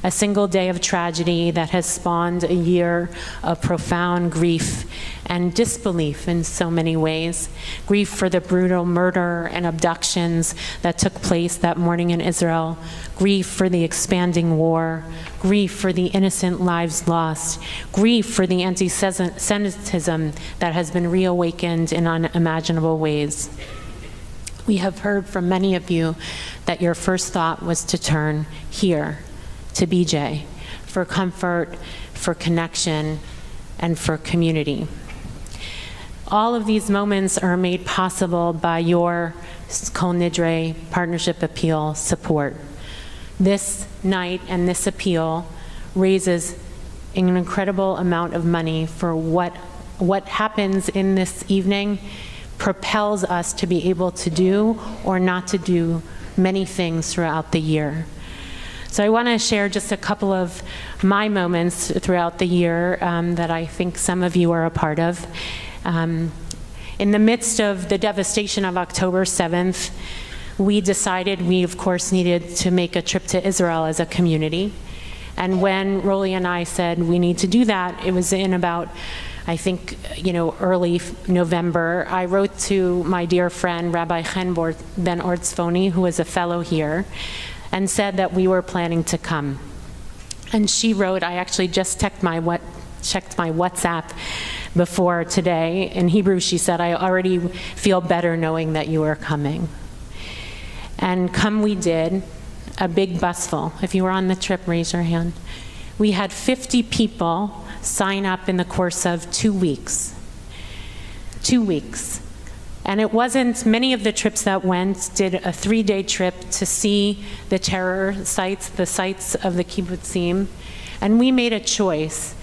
A: A single day of tragedy that has spawned a year of profound grief and disbelief in so many ways. Grief for the brutal murder and abductions that took place that morning in Israel. Grief for the expanding war. Grief for the innocent lives lost. Grief for the anti-Semitism that has been reawakened in unimaginable ways. We have heard from many of you that your first thought was to turn here, to BJ, for comfort, for connection, and for community. All of these moments are made possible by your Kol Nidre Partnership Appeal support. This night and this appeal raises an incredible amount of money for what happens in this evening propels us to be able to do or not to do many things throughout the year. So I want to share just a couple of my moments throughout the year that I think some of you are a part of. In the midst of the devastation of October 7th, we decided we, of course, needed to make a trip to Israel as a community. And when Rolly and I said we need to do that, it was in about, I think, early November. I wrote to my dear friend, Rabbi Ben Ortzfoni, who is a fellow here, and said that we were planning to come. And she wrote, I actually just checked my WhatsApp before today. In Hebrew, she said, I already feel better knowing that you are coming. And come we did, a big bus full. If you were on the trip, raise your hand. We had 50 people sign up in the course of 2 weeks. 2 weeks. And it wasn't, many of the trips that went did a 3-day trip to see the terror sites, the sites of the kibbutzim. And we made a choice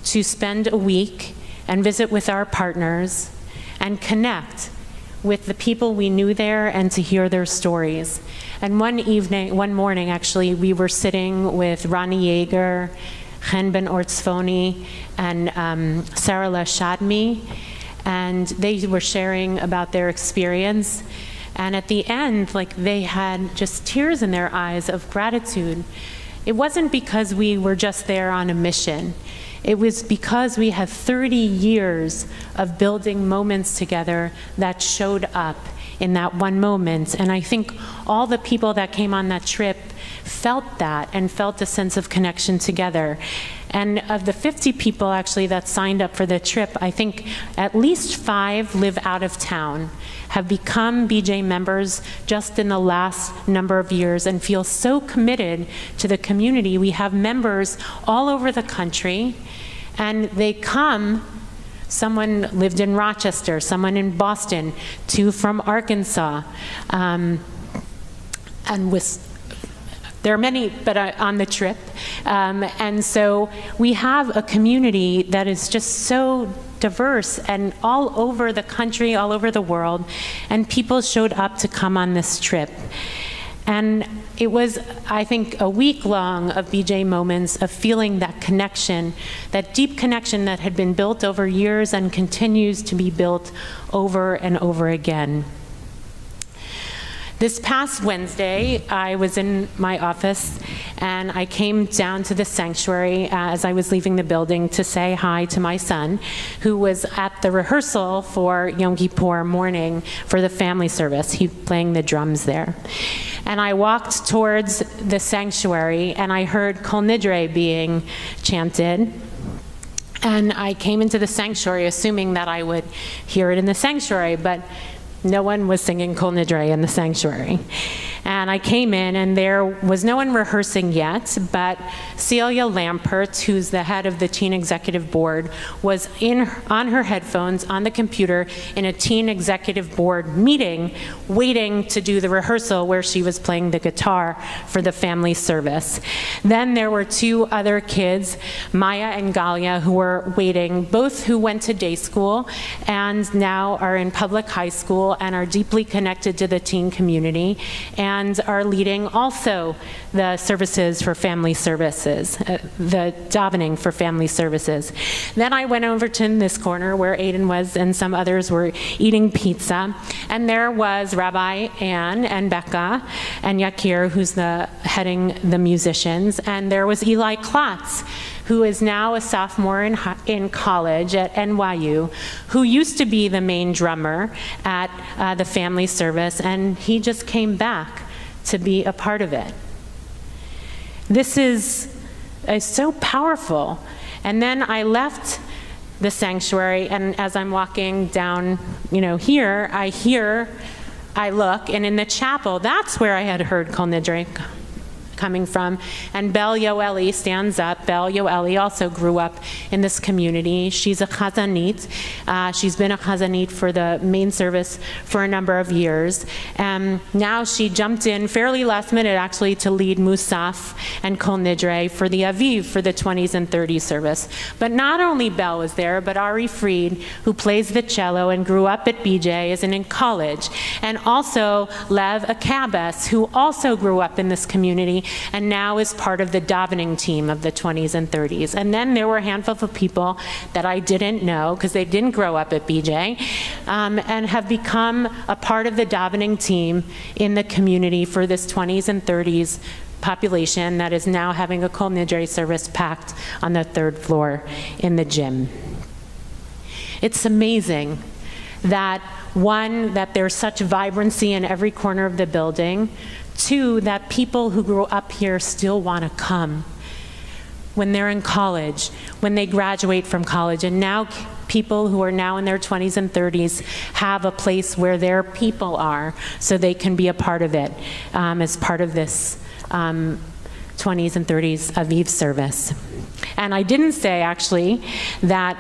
A: to spend a week and visit with our partners and connect with the people we knew there and to hear their stories. And one morning actually, we were sitting with Ronnie Yeager, Chen Ben Ortzfoni, and Sarah Lashadmi, and they were sharing about their experience. And at the end, they had just tears in their eyes of gratitude. It wasn't because we were just there on a mission. It was because we had 30 years of building moments together that showed up in that one moment. And I think all the people that came on that trip felt that and felt a sense of connection together. And of the 50 people actually that signed up for the trip, I think at least 5 live out of town, have become BJ members just in the last number of years and feel so committed to the community. We have members all over the country, and they come. Someone lived in Rochester, someone in Boston, 2 from Arkansas, and there are many, but on the trip. And so we have a community that is just so diverse and all over the country, all over the world, and people showed up to come on this trip. And it was, I think, a week long of BJ moments of feeling that connection, that deep connection that had been built over years and continues to be built over and over again. This past Wednesday, I was in my office and I came down to the sanctuary as I was leaving the building to say hi to my son, who was at the rehearsal for Yom Kippur morning for the family service. He's playing the drums there. And I walked towards the sanctuary and I heard Kol Nidre being chanted. And I came into the sanctuary assuming that I would hear it in the sanctuary, but no one was singing Kol Nidre in the sanctuary. And I came in, and there was no one rehearsing yet, but Celia Lampert, who's the head of the Teen Executive Board, was on her headphones on the computer in a Teen Executive Board meeting, waiting to do the rehearsal where she was playing the guitar for the family service. Then there were two other kids, Maya and Galia, who were waiting, both who went to day school and now are in public high school and are deeply connected to the teen community, and are leading also the services for family services, the davening for family services. Then I went over to this corner where Aiden was and some others were eating pizza, and there was Rabbi Ann and Becca and Yakir, who's heading the musicians, and there was Eli Klotz, who is now a sophomore in college at NYU, who used to be the main drummer at the family service, and he just came back to be a part of it. This is so powerful. And then I left the sanctuary, and as I'm walking down, here, I look, and in the chapel, that's where I had heard Kol Nidre coming from. And Bel Yoeli stands up. Bel Yoeli also grew up in this community. She's a Hazzanit. She's been a Hazzanit for the main service for a number of years. Now she jumped in fairly last minute, actually, to lead Musaf and Kol Nidre for the Aviv, for the 20s and 30s service. But not only Bel was there, but Ari Fried, who plays the cello and grew up at BJ, is in college. And also Lev Akabes, who also grew up in this community and now is part of the davening team of the 20s and 30s. And then there were a handful of people that I didn't know because they didn't grow up at BJ, and have become a part of the davening team in the community for this 20s and 30s population that is now having a Kol Nidre service packed on the third floor in the gym. It's amazing that, one, that there's such vibrancy in every corner of the building. Two, that people who grew up here still want to come when they're in college, when they graduate from college. And now people who are now in their 20s and 30s have a place where their people are, so they can be a part of it as part of this 20s and 30s Aviv service. And I didn't say, actually, that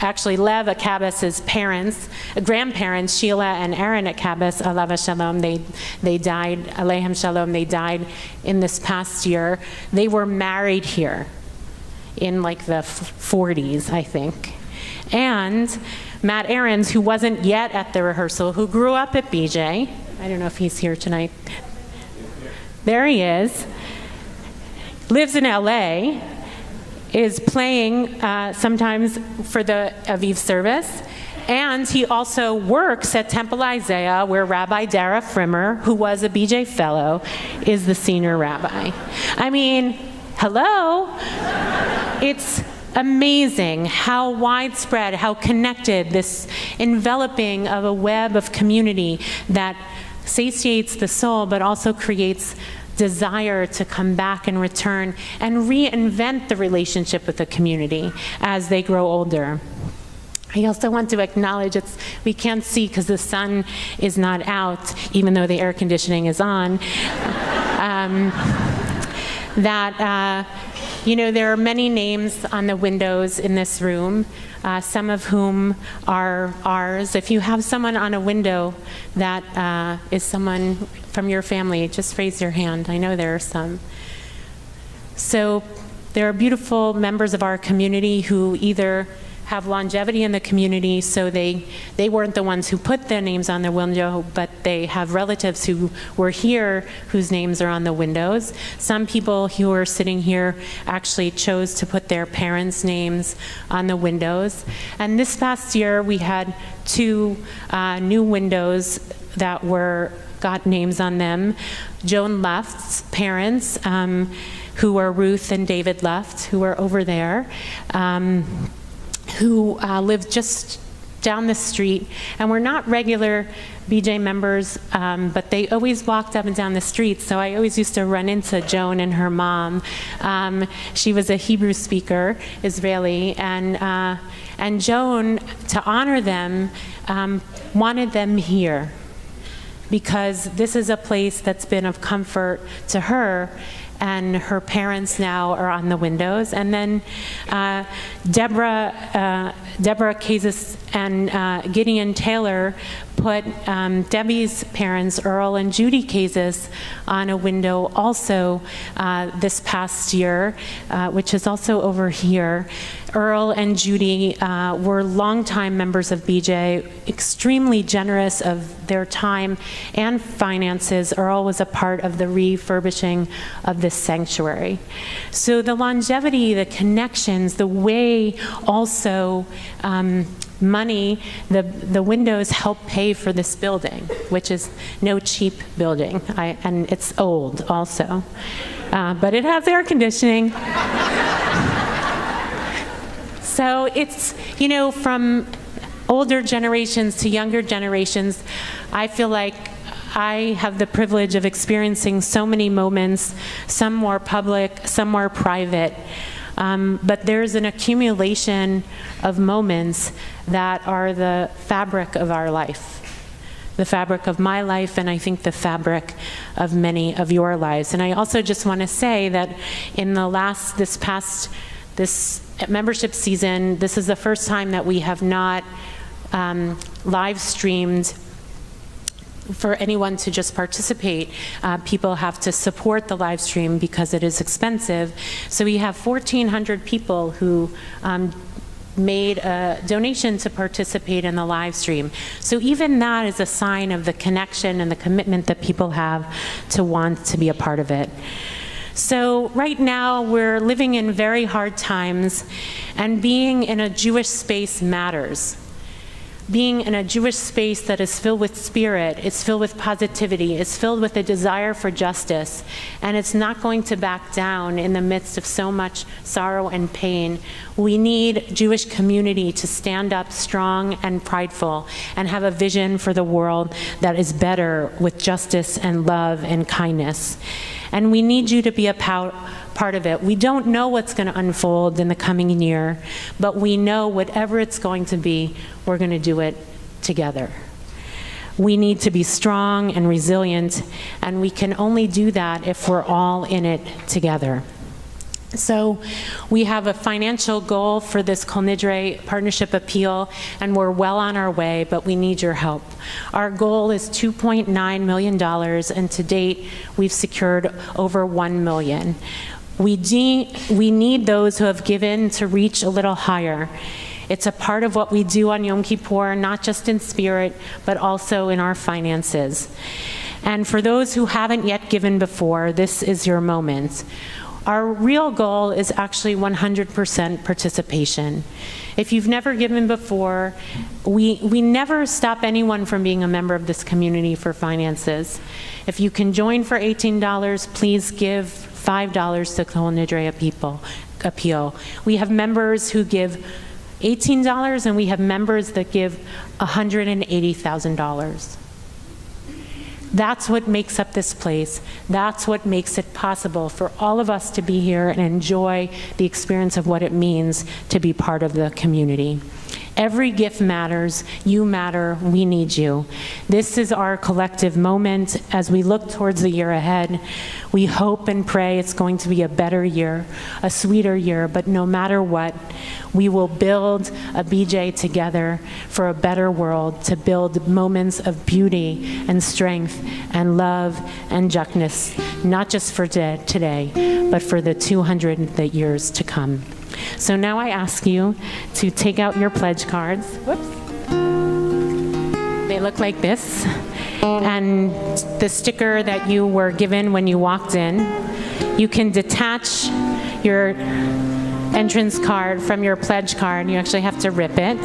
A: Lev Akabes' grandparents, Sheila and Aaron Akabes, Alav Shalom, they died, Aleichem Shalom, they died in this past year. They were married here in like the 40s, I think. And Matt Aarons, who wasn't yet at the rehearsal, who grew up at BJ, I don't know if he's here tonight. There he is. Lives in LA. Is playing sometimes for the Aviv service. And he also works at Temple Isaiah, where Rabbi Dara Frimmer, who was a BJ fellow, is the senior rabbi. I mean, hello? It's amazing how widespread, how connected, this enveloping of a web of community that satiates the soul, but also creates desire to come back and return and reinvent the relationship with the community as they grow older. I also want to acknowledge, we can't see because the sun is not out, even though the air conditioning is on, there are many names on the windows in this room, some of whom are ours. If you have someone on a window that is someone from your family, just raise your hand. I know there are some. So there are beautiful members of our community who either have longevity in the community, so they weren't the ones who put their names on the window, but they have relatives who were here whose names are on the windows. Some people who are sitting here actually chose to put their parents' names on the windows. And this past year, we had 2 new windows that got names on them. Joan Left's parents, who are Ruth and David Left, who are over there, who live just down the street, and were not regular BJ members, but they always walked up and down the street, so I always used to run into Joan and her mom. She was a Hebrew speaker, Israeli, and Joan, to honor them, wanted them here, because this is a place that's been of comfort to her, and her parents now are on the windows. And then Deborah Kazis and Gideon Taylor put Debbie's parents, Earl and Judy Kazis, on a window also this past year, which is also over here. Earl and Judy were longtime members of BJ, extremely generous of their time and finances. Earl was a part of the refurbishing of this sanctuary. So the longevity, the connections, the way also money, the windows help pay for this building, which is no cheap building, and it's old also. But it has air conditioning. So it's, from older generations to younger generations, I feel like I have the privilege of experiencing so many moments, some more public, some more private. But there's an accumulation of moments that are the fabric of our life, the fabric of my life, and I think the fabric of many of your lives. And I also just want to say that in this membership season, this is the first time that we have not live streamed for anyone to just participate. People have to support the live stream because it is expensive. So we have 1,400 people who made a donation to participate in the live stream. So even that is a sign of the connection and the commitment that people have to want to be a part of it. So right now we're living in very hard times, and being in a Jewish space matters. Being in a Jewish space that is filled with spirit, it's filled with positivity, it's filled with a desire for justice, and it's not going to back down in the midst of so much sorrow and pain. We need Jewish community to stand up strong and prideful and have a vision for the world that is better with justice and love and kindness. And we need you to be a part of it. We don't know what's going to unfold in the coming year, but we know whatever it's going to be, we're going to do it together. We need to be strong and resilient, and we can only do that if we're all in it together. So we have a financial goal for this Kol Nidre partnership appeal, and we're well on our way, but we need your help. Our goal is $2.9 million, and to date, we've secured over $1 million. We need those who have given to reach a little higher. It's a part of what we do on Yom Kippur, not just in spirit, but also in our finances. And for those who haven't yet given before, this is your moment. Our real goal is actually 100% participation. If you've never given before, we never stop anyone from being a member of this community for finances. If you can join for $18, please give $5 to Kol Nidre appeal. We have members who give $18, and we have members that give $180,000. That's what makes up this place. That's what makes it possible for all of us to be here and enjoy the experience of what it means to be part of the community. Every gift matters. You matter. We need you. This is our collective moment as we look towards the year ahead. We hope and pray it's going to be a better year, a sweeter year, but no matter what, we will build a BJ together for a better world, to build moments of beauty and strength and love and justness, not just for today, but for the 200 years to come. So now I ask you to take out your pledge cards. Whoops. They look like this. And the sticker that you were given when you walked in, you can detach your entrance card from your pledge card. You actually have to rip it.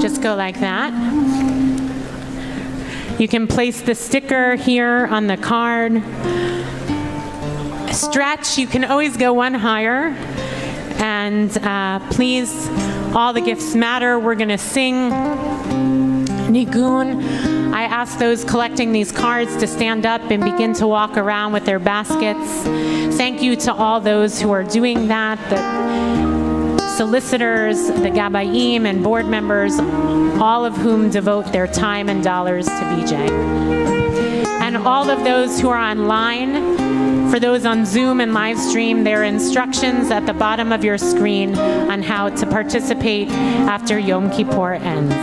A: Just go like that. You can place the sticker here on the card. Stretch, you can always go one higher. And please, all the gifts matter. We're going to sing Nigun. I ask those collecting these cards to stand up and begin to walk around with their baskets. Thank you to all those who are doing that, the solicitors, the Gabayim and board members, all of whom devote their time and dollars to BJ. And all of those who are online, for those on Zoom and live stream, there are instructions at the bottom of your screen on how to participate after Yom Kippur ends.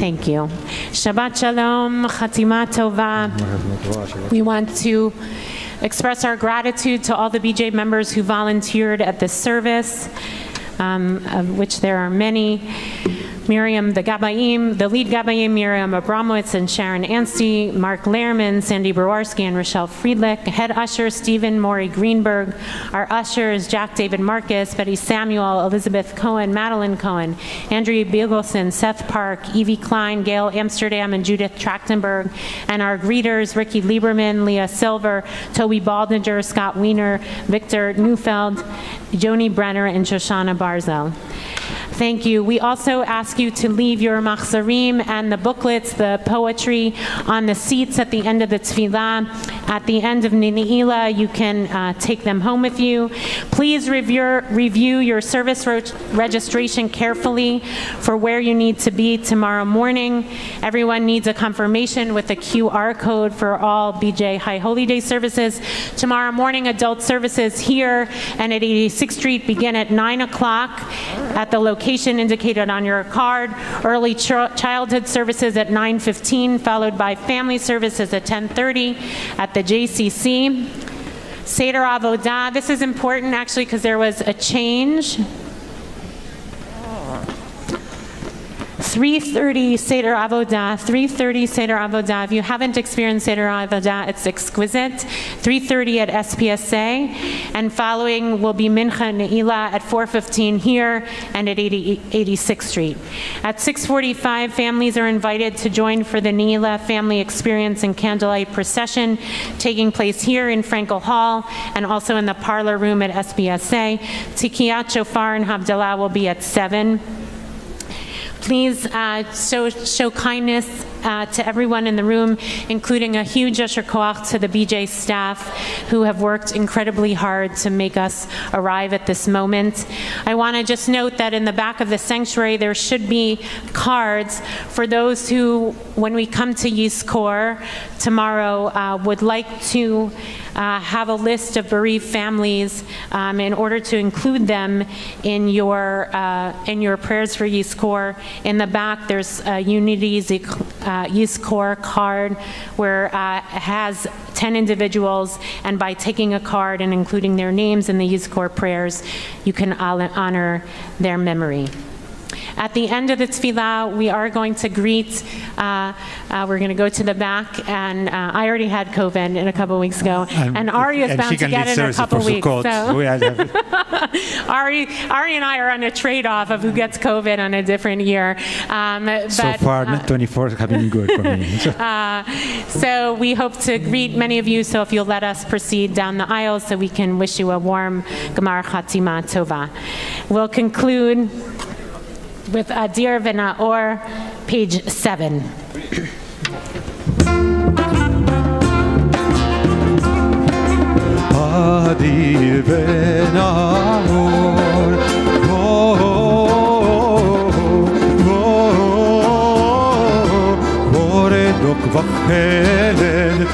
A: Thank you. Shabbat Shalom, Chatima Tova. We want to express our gratitude to all the BJ members who volunteered at this service, of which there are many. Miriam, the Gabayim, the lead Gabayim, Miriam Abramowitz and Sharon Anstey, Mark Lehrman, Sandy Browarski, and Rochelle Friedlich, head usher Stephen Maury Greenberg, our ushers Jack David Marcus, Betty Samuel, Elizabeth Cohen, Madeline Cohen, Andrea Beagleson, Seth Park, Evie Klein, Gail Amsterdam, and Judith Trachtenberg, and our greeters Ricky Lieberman, Leah Silver, Toby Baldinger, Scott Wiener, Victor Neufeld, Joni Brenner, and Shoshana Barzel. Thank you. We also ask you to leave your machzarim and the booklets, the poetry, on the seats at the end of the tefillah. At the end of Ne'ilah, you can take them home with you. Please review your service registration carefully for where you need to be tomorrow morning. Everyone needs a confirmation with a QR code for all BJ High Holy Day services. Tomorrow morning, adult services here and at 86th Street begin at 9 o'clock at the location indicated on your card. Early childhood services at 9:15, followed by family services at 10:30 at the JCC. Seder Avodah, this is important actually because there was a change. 3:30 Seder Avodah, 3:30 Seder Avodah. If you haven't experienced Seder Avodah, it's exquisite. 3:30 at SPSA, and following will be Mincha Ne'ilah at 4:15 here and at 86th Street. At 6:45, families are invited to join for the Ne'ilah Family Experience and Candlelight Procession taking place here in Frankel Hall and also in the parlor room at SPSA. Tikiyat Shofar and Havdalah will be at 7. Please show kindness to everyone in the room, including a huge yasher koach to the BJ staff who have worked incredibly hard to make us arrive at this moment. I want to just note that in the back of the sanctuary there should be cards for those who, when we come to Yizkor tomorrow, would like to have a list of bereaved families in order to include them in your prayers for Yizkor. In the back, there's a Unity Yizkor card where it has 10 individuals, and by taking a card and including their names in the Yizkor prayers, you can honor their memory. At the end of the tefillah, we are going to greet, we're going to go to the back, and I already had COVID a couple weeks ago, and Ari is bound to get it in a couple weeks. So Ari and I are on a trade-off of who gets COVID on a different year.
C: So far, 24 have been good for me.
A: So we hope to greet many of you, so if you'll let us proceed down the aisle so we can wish you a warm Gemar Chatima Tova. We'll conclude with Adir V'Naor, page 7.
C: Adir V'Naor, Voredok V'Cheled,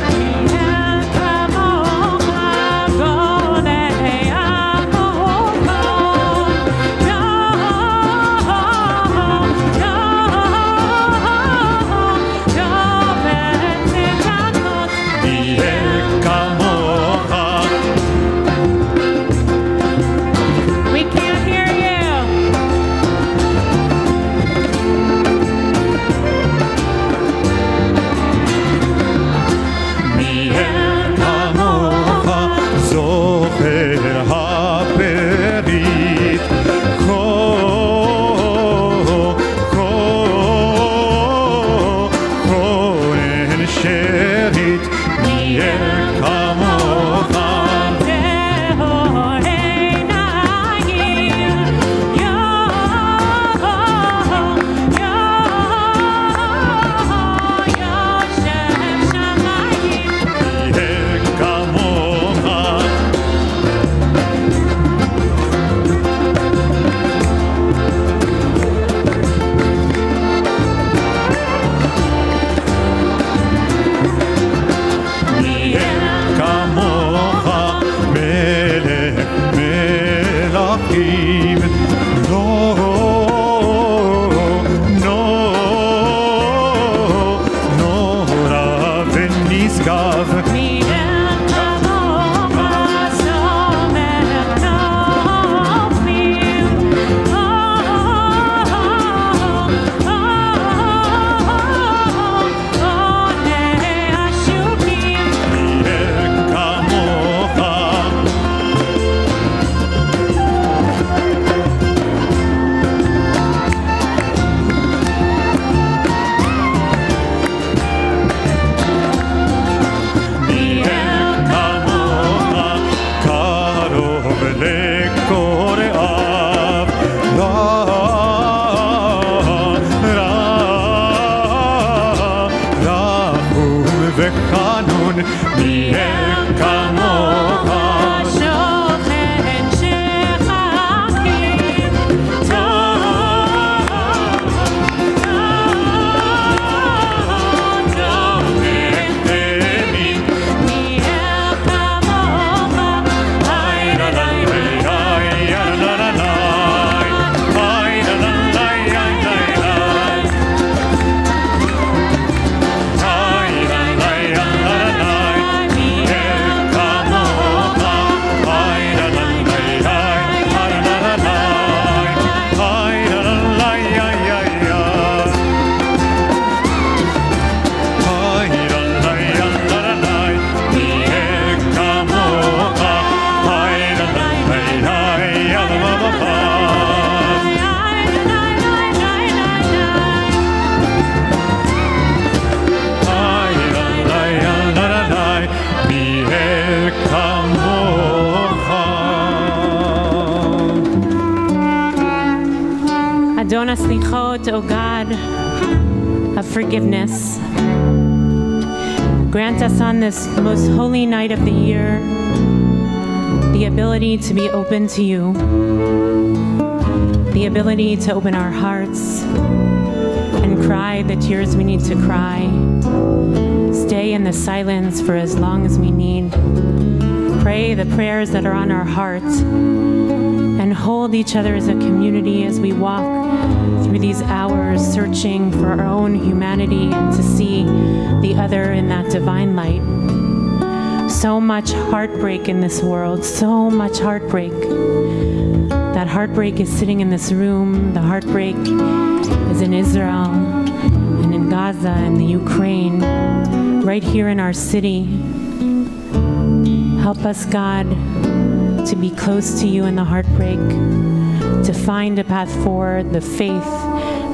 D: מי אין כמוך
B: שוכן שכחים Adon Aslichot, O God of forgiveness, grant us on this most holy night of the year the ability to be open to you, the ability to open our hearts and cry the tears we need to cry, stay in the silence for as long as we need, pray the prayers that are on our hearts, and hold each other as a community as we walk through these hours searching for our own humanity and to see the other in that divine light. So much heartbreak in this world, so much heartbreak. That heartbreak is sitting in this room. The heartbreak is in Israel and in Gaza and the Ukraine, right here in our city. Help us, God, to be close to you in the heartbreak, to find a path forward, the faith,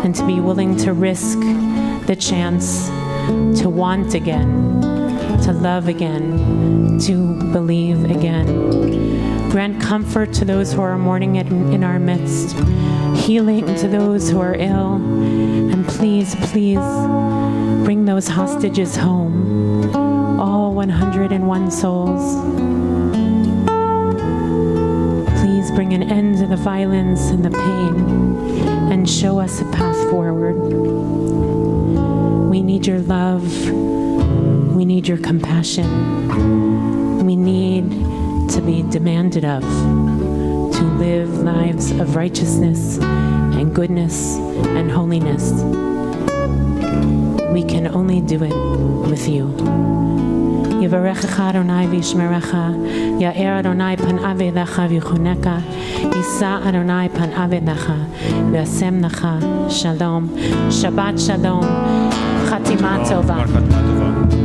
B: and to be willing to risk the chance to want again, to love again, to believe again. Grant comfort to those who are mourning in our midst, healing to those who are ill, and please, please bring those hostages home, all 101 souls. Bring an end to the violence and the pain and show us a path forward. We need your love. We need your compassion. We need to be demanded of, to live lives of righteousness and goodness and holiness. We can only do it with you. Yivarechecha Adonai v'yishmerecha, Ya'er Adonai panav elecha v'yichuneka, Yisa Adonai panav elecha, v'yasem lecha shalom. Shabbat shalom. Chatima tova.